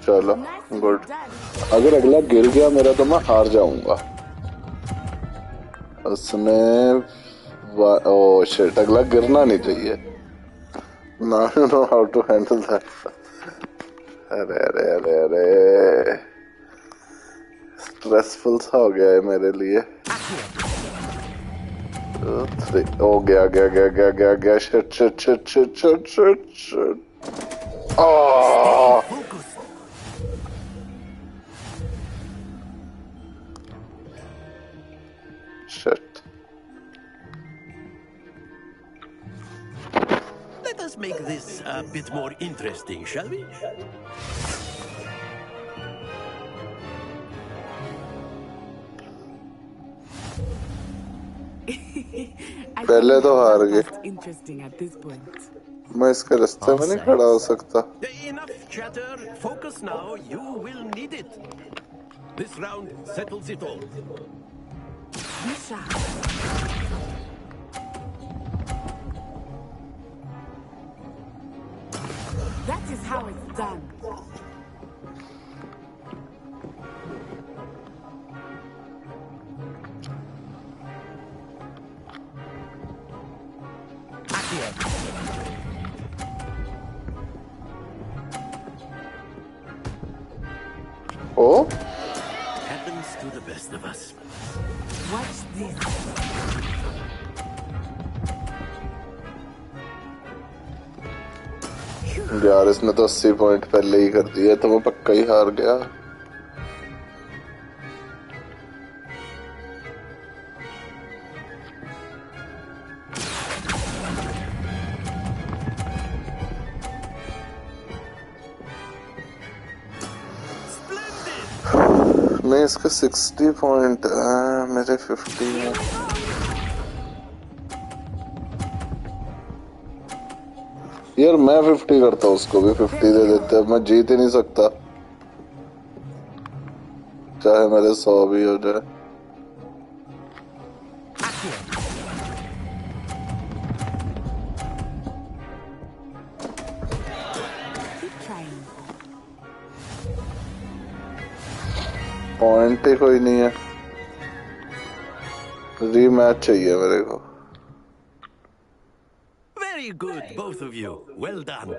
चलो गुड अगर अगला गिर गया मेरा तो मैं हार जाऊंगा उसने ओ शिट अगला गिरना नहीं चाहिए ना know how to handle that अरे अरे अरे अरे स्ट्रेसफुल सा हो गया है मेरे लिए ओ गया गया गया गया गया गया shit shit shit shit shit shit shit oh Shit. Let us make this a bit more interesting, shall we? पहले तो हार गए Interesting at this point. मैं इसके रास्ते में नहीं खड़ा हो सकता Enough chatter. Focus now. You will need it. This round settles it all. Misha. That is how it's done. Oh? Happens to the best of us. Watch this. यार इसने तो 80 पॉइंट पहले ही कर दिया तो मैं पक्का ही हार गया मैं इसका 60 पॉइंट मेरे 50 है यार मैं 50 करता हूँ उसको भी 50 दे देते हैं मैं जीत ही नहीं सकता चाहे मेरे 100 भी हो जाए पॉइंट ही कोई नहीं है रीमैच चाहिए मेरे को Very good, both of you. Well done.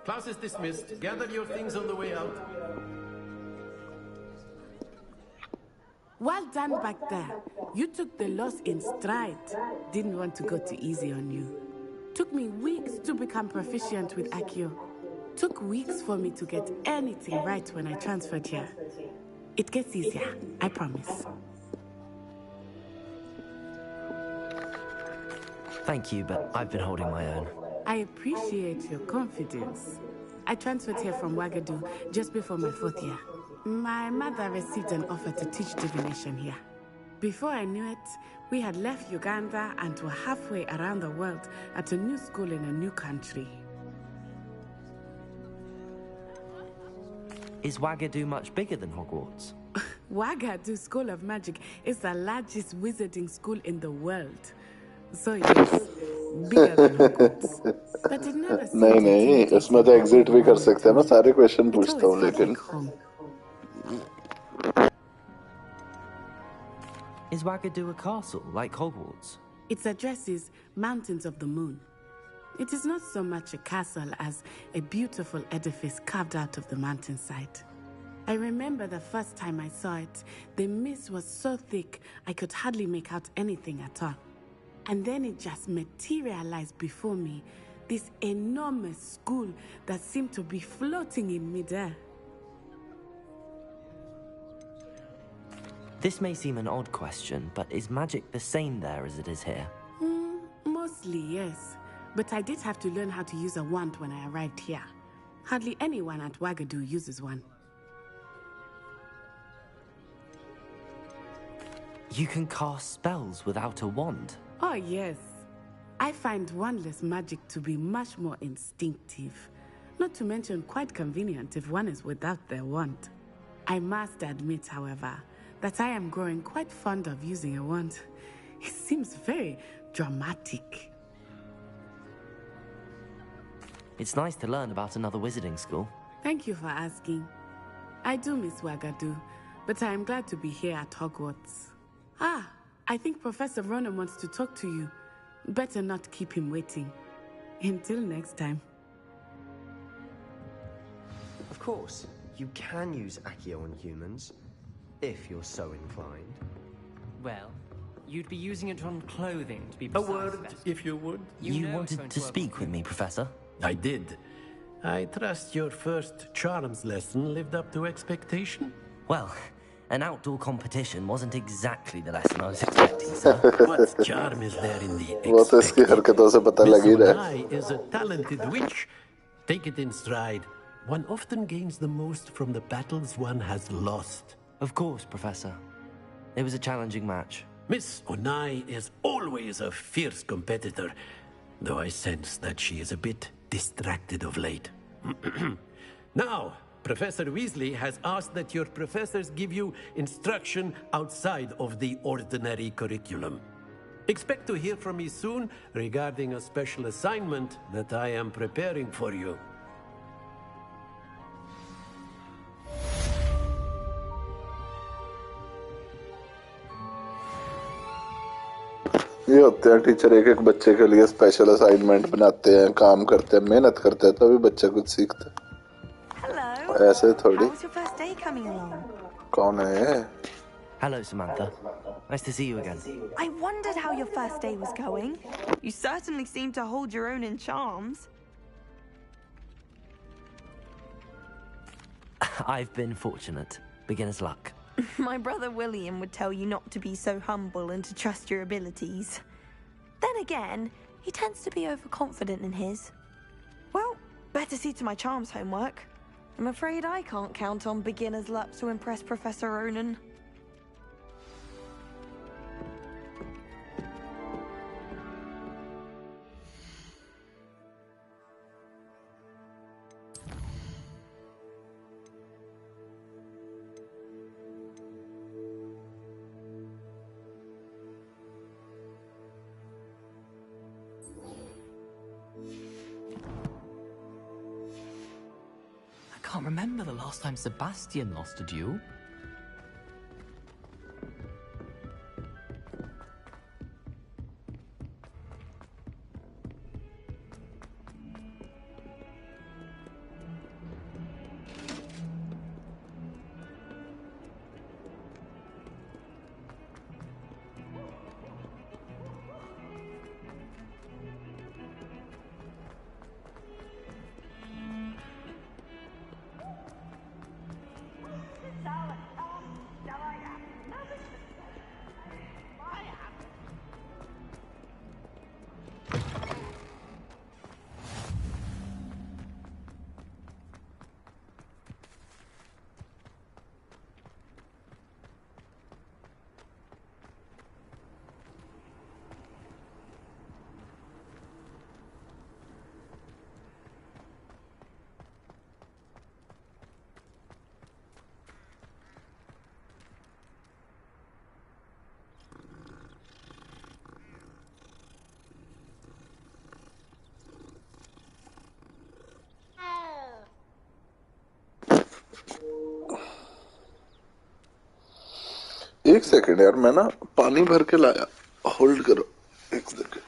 Class is dismissed. Gather your things on the way out. Well done back there. You took the loss in stride. Didn't want to go too easy on you. Took me weeks to become proficient with Accio. Took weeks for me to get anything right when I transferred here. It gets easier, I promise. Thank you, but I've been holding my own. I appreciate your confidence. I transferred here from Wagadu just before my 4th year. My mother received an offer to teach divination here. Before I knew it, we had left Uganda and were halfway around the world at a new school in a new country. Is Wagadu much bigger than Hogwarts? Wagadu School of Magic is the largest wizarding school in the world. So yes, bigger than Hogwarts. But it never seemed नहीं नहीं इसमें तो exit भी कर सकते हैं मैं सारे क्वेश्चन पूछता हूँ लेकिन Is Wagadu a castle like Hogwarts? Its address is Mountains of the Moon. It is not so much a castle as a beautiful edifice carved out of the mountainside. I remember the first time I saw it, the mist was so thick I could hardly make out anything at all. And then it just materialized before me, this enormous school that seemed to be floating in midair. This may seem an odd question, but is magic the same there as it is here? Mostly, yes. But I did have to learn how to use a wand when I arrived here. Hardly anyone at Wagadu uses one. You can cast spells without a wand? Oh, yes. I find wandless magic to be much more instinctive. Not to mention quite convenient if one is without their wand. I must admit, however, that I am growing quite fond of using a wand. It seems very dramatic. It's nice to learn about another wizarding school. Thank you for asking. I do miss Wagadu, but I am glad to be here at Hogwarts. Ah, I think Professor Ronan wants to talk to you. Better not keep him waiting. Until next time. Of course, you can use Accio on humans, if you're so inclined. Well, you'd be using it on clothing, to be A precise. word, if you would. You wanted to speak with me, Professor? I did. I trust your first charms lesson lived up to expectation? Well, an outdoor competition wasn't exactly the lesson I was expecting, sir. What charm is there in the वो तो इसकी हरकतों से पता लग ही रहा है Onai is a talented witch. Take it in stride. One often gains the most from the battles one has lost. Of course, Professor. It was a challenging match. Miss Onai is always a fierce competitor, though I sense that she is a bit distracted of late. Now, Professor Weasley has asked that your professors give you instruction outside of the ordinary curriculum. Expect to hear from me soon regarding a special assignment that I am preparing for you. ये होते हैं teacher एक एक बच्चे के लिए special assignment बनाते हैं काम करते हैं मेहनत करते हैं तभी बच्चा कुछ सीखता है ऐसे थोड़ी How's your first day coming along? कौन है Hello, Samantha. Nice to see you again. I wondered how your first day was going. You certainly seem to hold your own in charms. I've been fortunate. Beginner's luck. My brother William would tell you not to be so humble and to trust your abilities. Then again, he tends to be overconfident in his. Well, better see to my charms homework. I'm afraid I can't count on beginner's luck to impress Professor Ronan. I can't remember the last time Sebastian lost a duel. एक second यार, मैं ना पानी भर के लाया, hold करो एक second.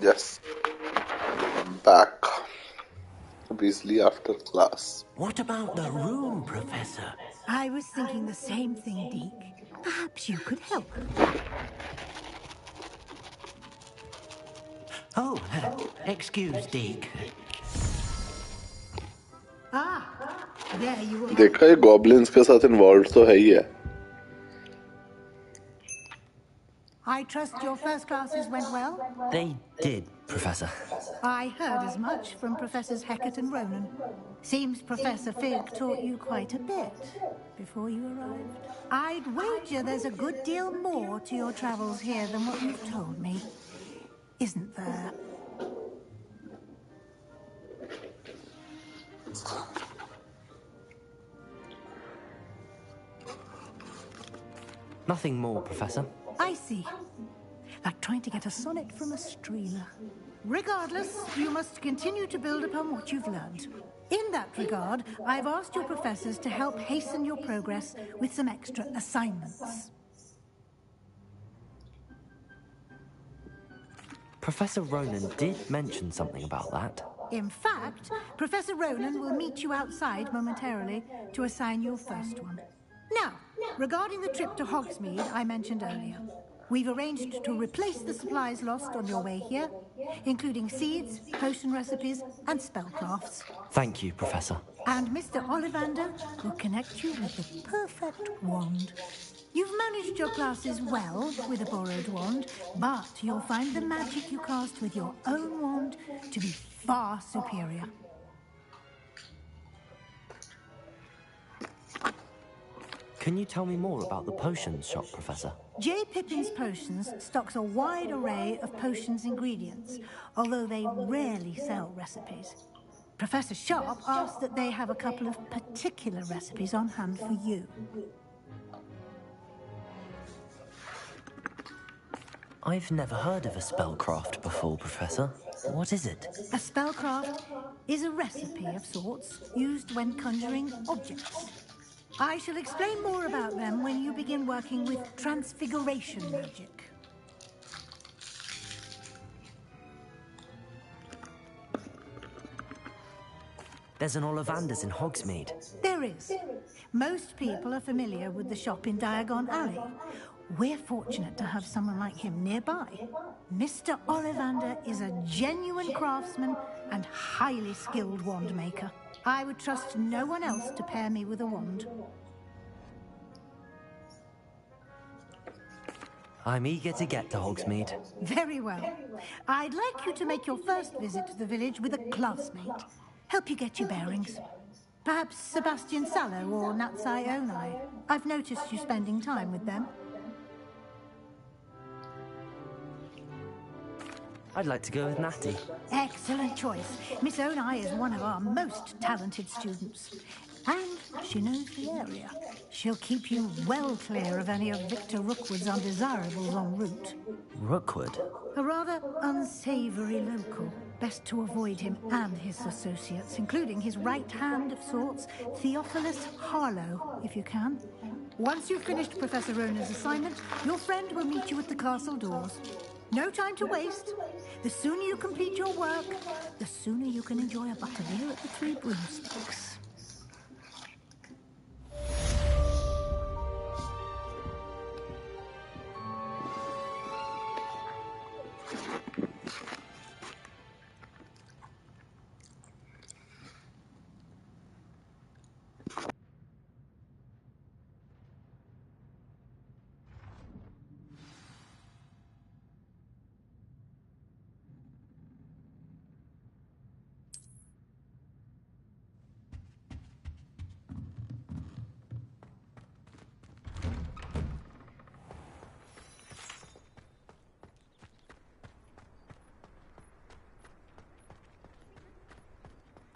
Yes, back. Weasley after class. What about the room, Professor? I was thinking the same thing, Deke. Perhaps you could help. Oh, excuse, Deke. Ah, there you are. देखा ये goblins के साथ involved तो है ही है. I trust your first classes went well? They did, Professor. I heard as much from Professors Hecat and Ronan. Seems Professor Fig taught you quite a bit before you arrived. I'd wager there's a good deal more to your travels here than what you've told me. Isn't there? Nothing more, Professor. I see. Like trying to get a sonnet from a streamer. Regardless, you must continue to build upon what you've learned. In that regard, I've asked your professors to help hasten your progress with some extra assignments. Professor Ronan did mention something about that. In fact, Professor Ronan will meet you outside momentarily to assign your first one. Now, regarding the trip to Hogsmeade I mentioned earlier, we've arranged to replace the supplies lost on your way here, including seeds, potion recipes, and spellcrafts. Thank you, Professor. And Mr. Ollivander will connect you with the perfect wand. You've managed your classes well with a borrowed wand, but you'll find the magic you cast with your own wand to be far superior. Can you tell me more about the potions shop, Professor? J. Pippin's Potions stocks a wide array of potions ingredients, although they rarely sell recipes. Professor Sharp asked that they have a couple of particular recipes on hand for you. I've never heard of a spellcraft before, Professor. What is it? A spellcraft is a recipe of sorts used when conjuring objects. I shall explain more about them when you begin working with transfiguration magic. There's an Ollivander's in Hogsmeade. There is. Most people are familiar with the shop in Diagon Alley. We're fortunate to have someone like him nearby. Mr. Ollivander is a genuine craftsman and highly skilled wand maker. I would trust no one else to pair me with a wand. I'm eager to get to Hogsmeade. Very well. I'd like you to make your first visit to the village with a classmate. Help you get your bearings. Perhaps Sebastian Sallow or Natsai Onai. I've noticed you spending time with them. I'd like to go with Natty. Excellent choice. Miss Onai is one of our most talented students. And she knows the area. She'll keep you well clear of any of Victor Rookwood's undesirables en route. Rookwood? A rather unsavory local. Best to avoid him and his associates, including his right hand of sorts, Theophilus Harlow, if you can. Once you've finished Professor Ronan's assignment, your friend will meet you at the castle doors. No time to waste. The sooner you complete your work, the sooner you can enjoy a butterbeer at the Three Broomsticks.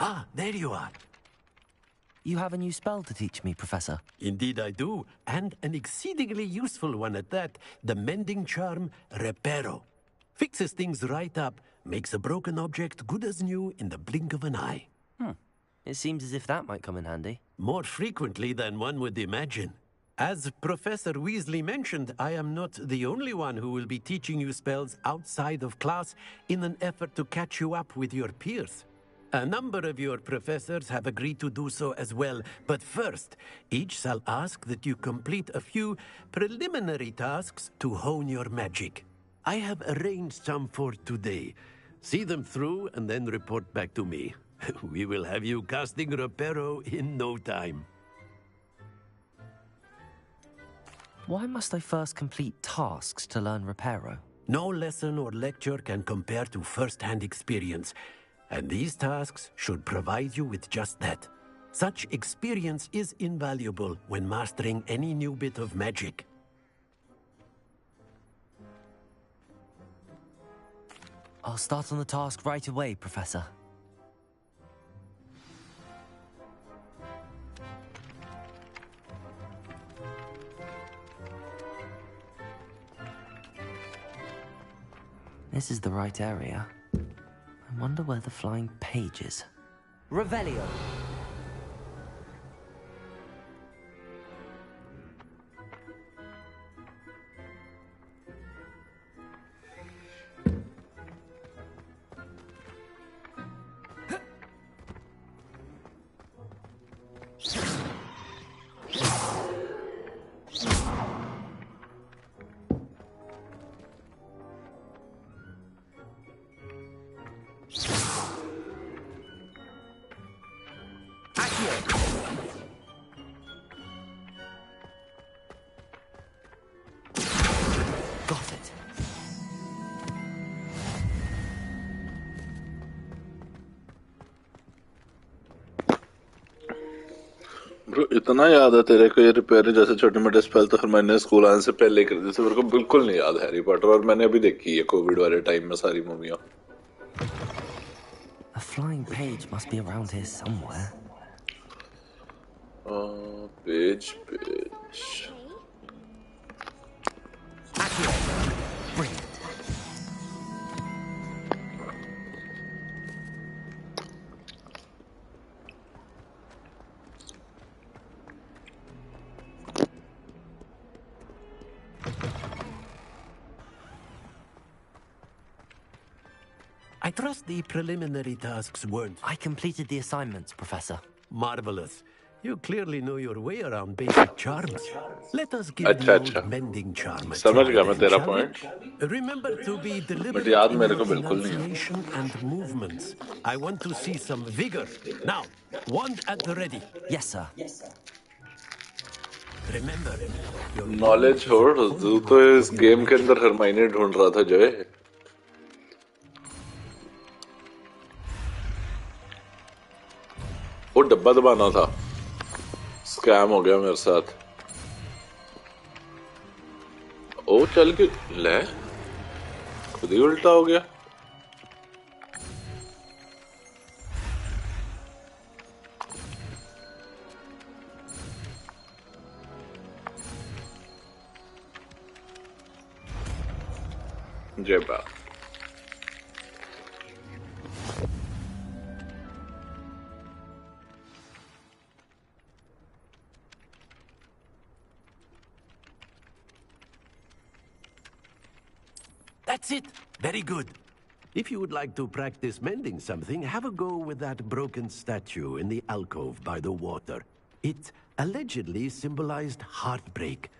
Ah, there you are. You have a new spell to teach me, Professor. Indeed I do, and an exceedingly useful one at that. The mending charm, Reparo. Fixes things right up, makes a broken object good as new in the blink of an eye. It seems as if that might come in handy. More frequently than one would imagine. As Professor Weasley mentioned, I am not the only one who will be teaching you spells outside of class in an effort to catch you up with your peers. A number of your professors have agreed to do so as well, but first, each shall ask that you complete a few preliminary tasks to hone your magic. I have arranged some for today. See them through and then report back to me. We will have you casting Reparo in no time. Why must I first complete tasks to learn Reparo? No lesson or lecture can compare to first-hand experience. And these tasks should provide you with just that. Such experience is invaluable when mastering any new bit of magic. I'll start on the task right away, Professor. This is the right area. I wonder where the flying page is. Revelio! Bro इतना याद है तेरे को ये repair जैसे छोटे मोटे spell तो हरमाइने स्कूल आने से पहले कर दी थी मेरे को बिल्कुल नहीं याद हैरी पॉटर और मैंने अभी देखी है कोविड वाले टाइम में सारी मूवियां A flying page must be around here somewhere. Page. Brilliant. I trust the preliminary tasks weren't... I completed the assignments, Professor. Marvelous. You clearly know your way around basic charms. Let us give the old mending charm a try then, shall we? Remember to be deliberate in your enunciation and movements. I want to see some vigor. Now, wand at the ready. Yes, sir. Remember, knowledge छोड़ तू तो इस game के अंदर हरमाइने ढूंढ रहा था जय वो डब्बा दबाना था स्कैम हो गया मेरे साथ ओ चल के ले खुद ही उल्टा हो गया जय बात That's it. Very good. If you would like to practice mending something, have a go with that broken statue in the alcove by the water. It allegedly symbolized heartbreak.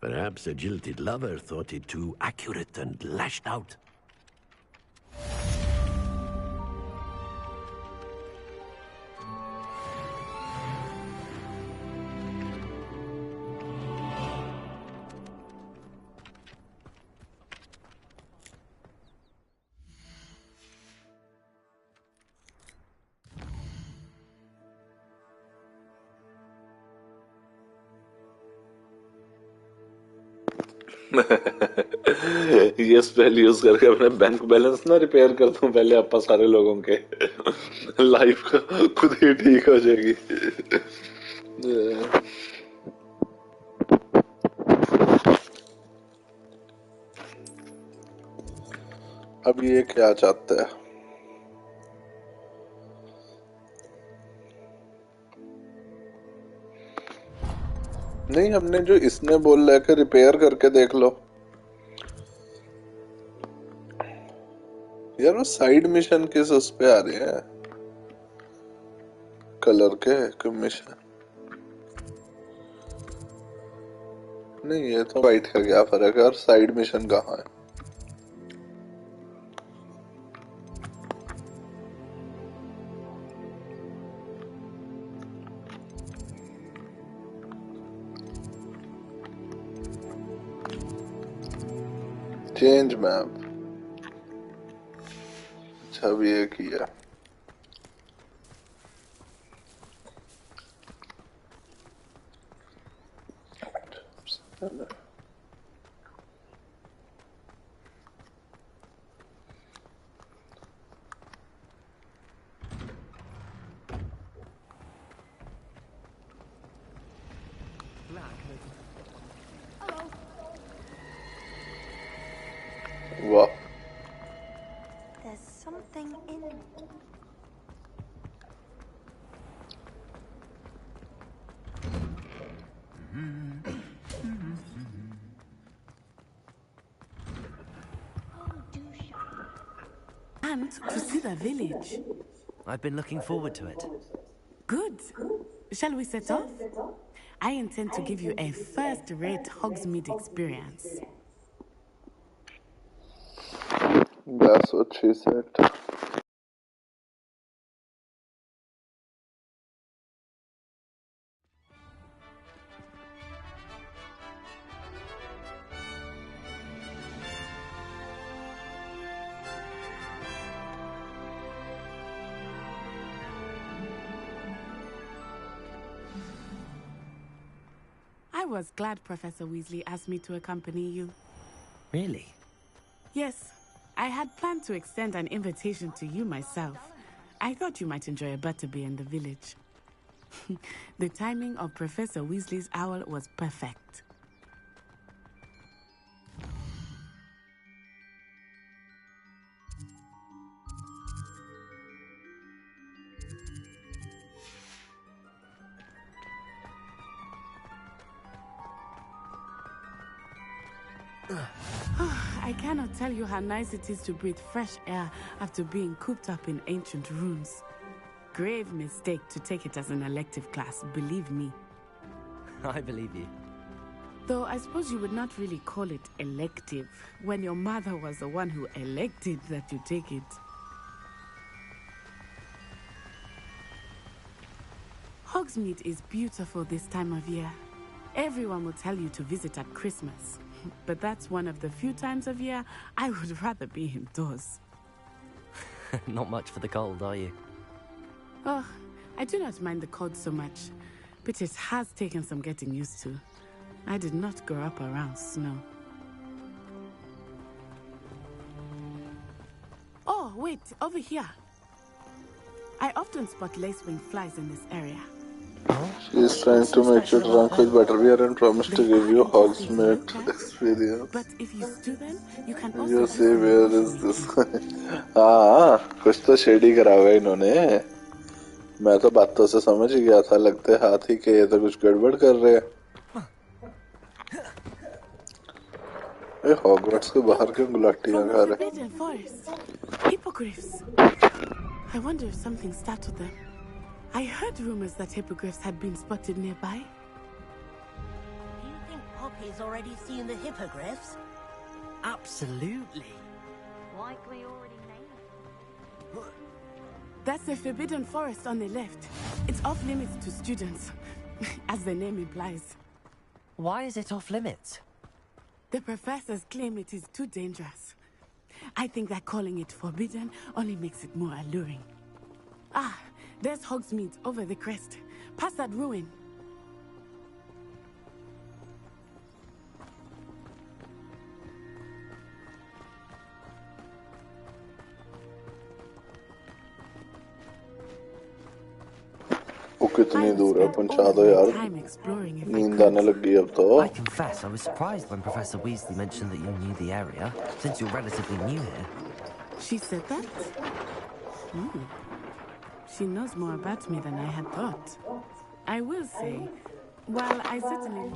Perhaps a jilted lover thought it too accurate and lashed out. ये spell use करके अपने bank balance ना repair करता हूँ पहले आपा सारे लोगों के लाइफ का खुद ही ठीक हो जाएगी। अब ये क्या चाहते हैं? नहीं, हमने जो इसने बोल रहा है कि रिपेयर करके देख लो यार, वो साइड मिशन किस उस पे आ रहे हैं कलर के मिशन। नहीं, ये तो वाइट का क्या फर्क है और साइड मिशन कहाँ है? Change map. अच्छा, अब ये किया। वाह, There's something in it. And to see the village. I've been looking forward to it. Good. Shall we set off? I intend to give you a first-rate Hogsmeade experience. that's what she said. I was glad Professor Weasley asked me to accompany you. Really? Yes, I had planned to extend an invitation to you myself. I thought you might enjoy a butterbeer in the village. The timing of Professor Weasley's owl was perfect. I cannot tell you how nice it is to breathe fresh air after being cooped up in ancient ruins. Grave mistake to take it as an elective class, believe me. I believe you. Though I suppose you would not really call it elective when your mother was the one who elected that you take it. Hogsmeade is beautiful this time of year. Everyone will tell you to visit at Christmas. But that's one of the few times of year I would rather be indoors. Not much for the cold, are you? Oh, I do not mind the cold so much, but it has taken some getting used to. I did not grow up around snow. Oh, wait, over here. I often spot lacewing flies in this area. She is trying to make you drunk with butterbeer and promise to give you Hogsmeade experience. But if you stew them, you can also You do see, some where is this? हाँ, कुछ तो shady करा हुआ है इन्होंने। मैं तो बातों से समझ ही गया था, लगते हाथी के ये तो कुछ गड़बड़ कर रहे हैं। ये हॉगवर्ट्स के बाहर क्यों गुलाटियां From the खा रहे? Forbidden Forest. Hippogriffs. I wonder if something startled them. I heard rumors that hippogriffs had been spotted nearby. Do you think Poppy's already seen the hippogriffs? Absolutely. Like we already named it. That's the Forbidden Forest on the left. It's off limits to students, as the name implies. Why is it off limits? The professors claim it is too dangerous. I think that calling it forbidden only makes it more alluring. Ah, there's Hogsmeade over the crest. Past that ruin. कितनी दूर है पहुंचा दो यार नींद आने लगी अब तो I confess I was surprised when Professor Weasley mentioned that you knew the area, since you're relatively new here. She said that? She knows more about me than I had thought. I will say, while I certainly...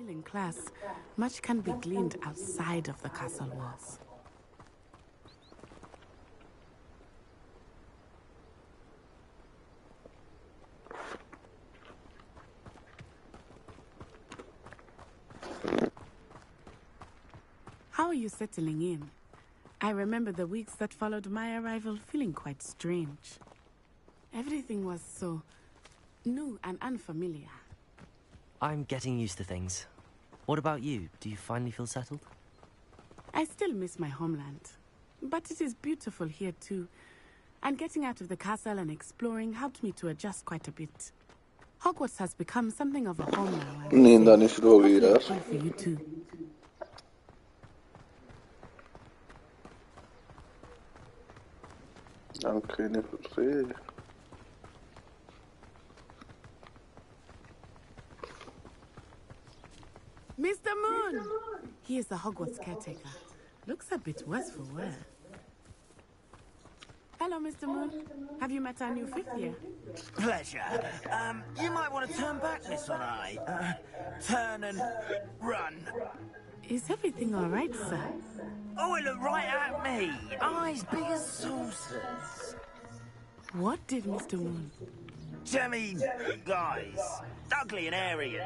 In class, much can be gleaned outside of the castle walls. How are you settling in? I remember the weeks that followed my arrival feeling quite strange. Everything was so new and unfamiliar. I'm getting used to things. What about you? Do you finally feel settled? I still miss my homeland. But it is beautiful here too. And getting out of the castle and exploring helped me to adjust quite a bit. Hogwarts has become something of a home now. नींद आनी शुरू हो गई यार For you too. आंखें नहीं खुल रही Mr. Moon! He is the Hogwarts caretaker. Looks a bit worse for wear. Hello, Mr. Moon. Have you met our new fifth year? Pleasure. You might want to turn back, Miss Eye. Turn and run. Is everything all right, sir? Oh, it looked right at me. Eyes big as saucers. What did Mr. Moon? Jemmy, guys. Ugly and airy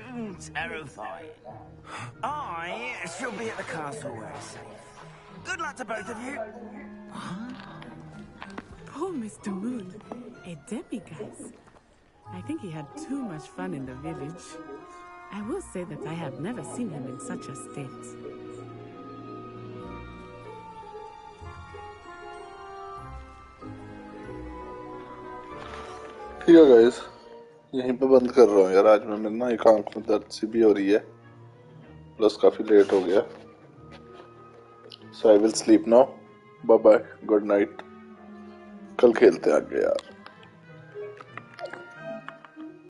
and terrifying. I shall be at the castle where it's safe. Good luck to both of you. Poor Mr. Moon. A demiguise. I think he had too much fun in the village. I will say that I have never seen him in such a state. ठीक है guys यहीं पे बंद कर रहा हूँ यार आज मैं ना एक आंख में दर्द सी भी हो रही है प्लस काफी लेट हो गया so I will sleep now bye bye good night कल खेलते हैं आगे यार